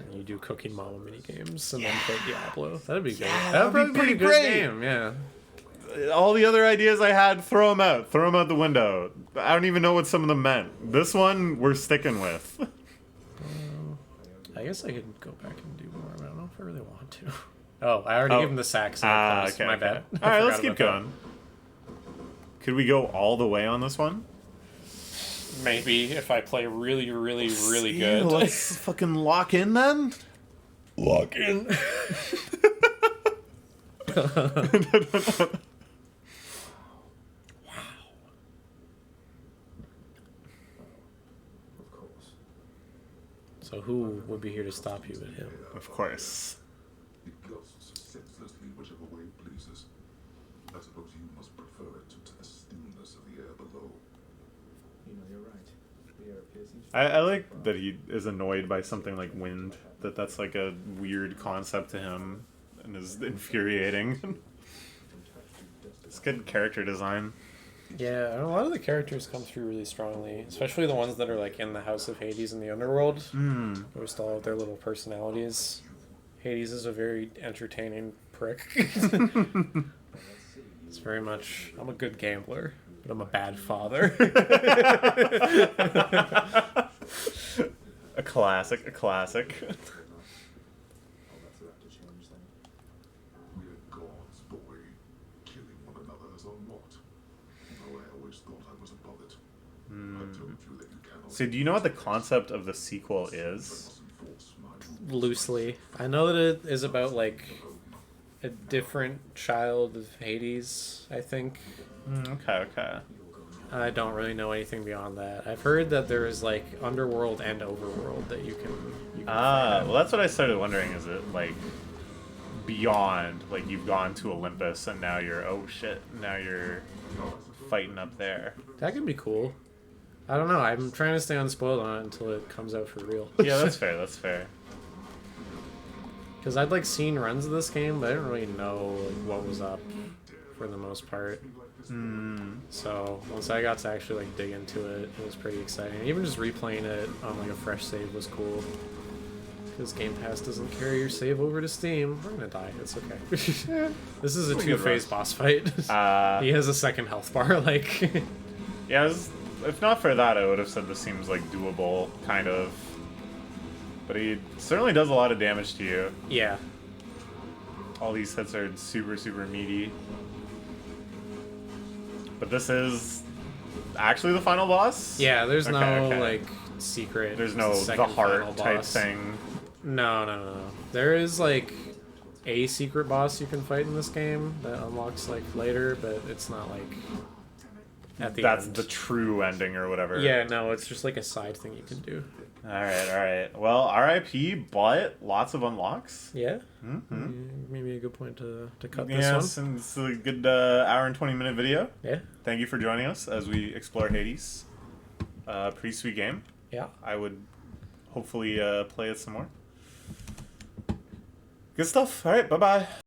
And you do Cooking Mama mini games and then play Diablo. That'd be good. Yeah, That'd that'd be probably be a pretty good great. game. Yeah. All the other ideas I had, throw them out. Throw them out the window. I don't even know what some of them meant. This one, we're sticking with. I guess I could go back and do more, but I don't know if I really want to. Oh, I already gave him the sacks. Okay, My okay. bad. All right, I let's forgot keep about going. Could we go all the way on this one? that. Maybe if I play really, really, really Yeah, good. let's fucking lock in then. Lock in. Of course. So who would be here to stop you but him? Of course. It gusts senselessly whichever way it pleases. I suppose you must prefer it to the stillness of the air below. You know, you're right. The air appears each I like that he is annoyed by something like wind. That's like a weird concept to him and is infuriating. It's good character design. Yeah, a lot of the characters come through really strongly, especially the ones that are like in the House of Hades in the Underworld. Hmm. They still have their little personalities. Hades is a very entertaining prick. It's very much, I'm a good gambler, but I'm a bad father. A classic, a classic. all that's left to change then. We're God's boy. Killing one another is a lot. Though I always thought I was above it. I told you that you cannot. So do you know what the concept of the sequel is? mustn't force my Loosely. I know that it is about like a different child of Hades, I think. Okay, okay. I don't really know anything beyond that. I've heard that there is like underworld and overworld that you can find. Well that's what I started wondering. Is it like beyond, like you've gone to Olympus and now you're, oh shit, now you're fighting up there. That could be cool. I don't know. I'm trying to stay unspoiled on it until it comes out for real. Yeah, that's fair, that's fair. Because I'd like seen runs of this game, but I didn't really know like, what was up for the most part. So once I got to actually like dig into it, it was pretty exciting. Even just replaying it on like a fresh save was cool. Because Game Pass doesn't carry your save over to Steam. We're gonna die. It's okay. This is a Pretty good two-phase run. boss fight. He has a second health bar. Like, Yeah, if not for that, I would have said this seems like doable, kind of. But he certainly does a lot of damage to you. yeah. All these hits are super, super meaty. But this is actually the final boss? Yeah, there's Okay, no okay. like secret. There's It's no the second final heart type boss. thing. No. There is like a secret boss you can fight in this game that unlocks like later, but it's not like at the That's end. the true ending or whatever. Yeah, no, it's just like a side thing you can do. Alright. Well, RIP, but lots of unlocks. Yeah, Mm-hmm. maybe a good point to cut this Yes, one. and it's a good hour and 20-minute video. Yeah, Thank you for joining us as we explore Hades. Pretty sweet game. yeah. I would hopefully play it some more. Good stuff. Alright, bye-bye.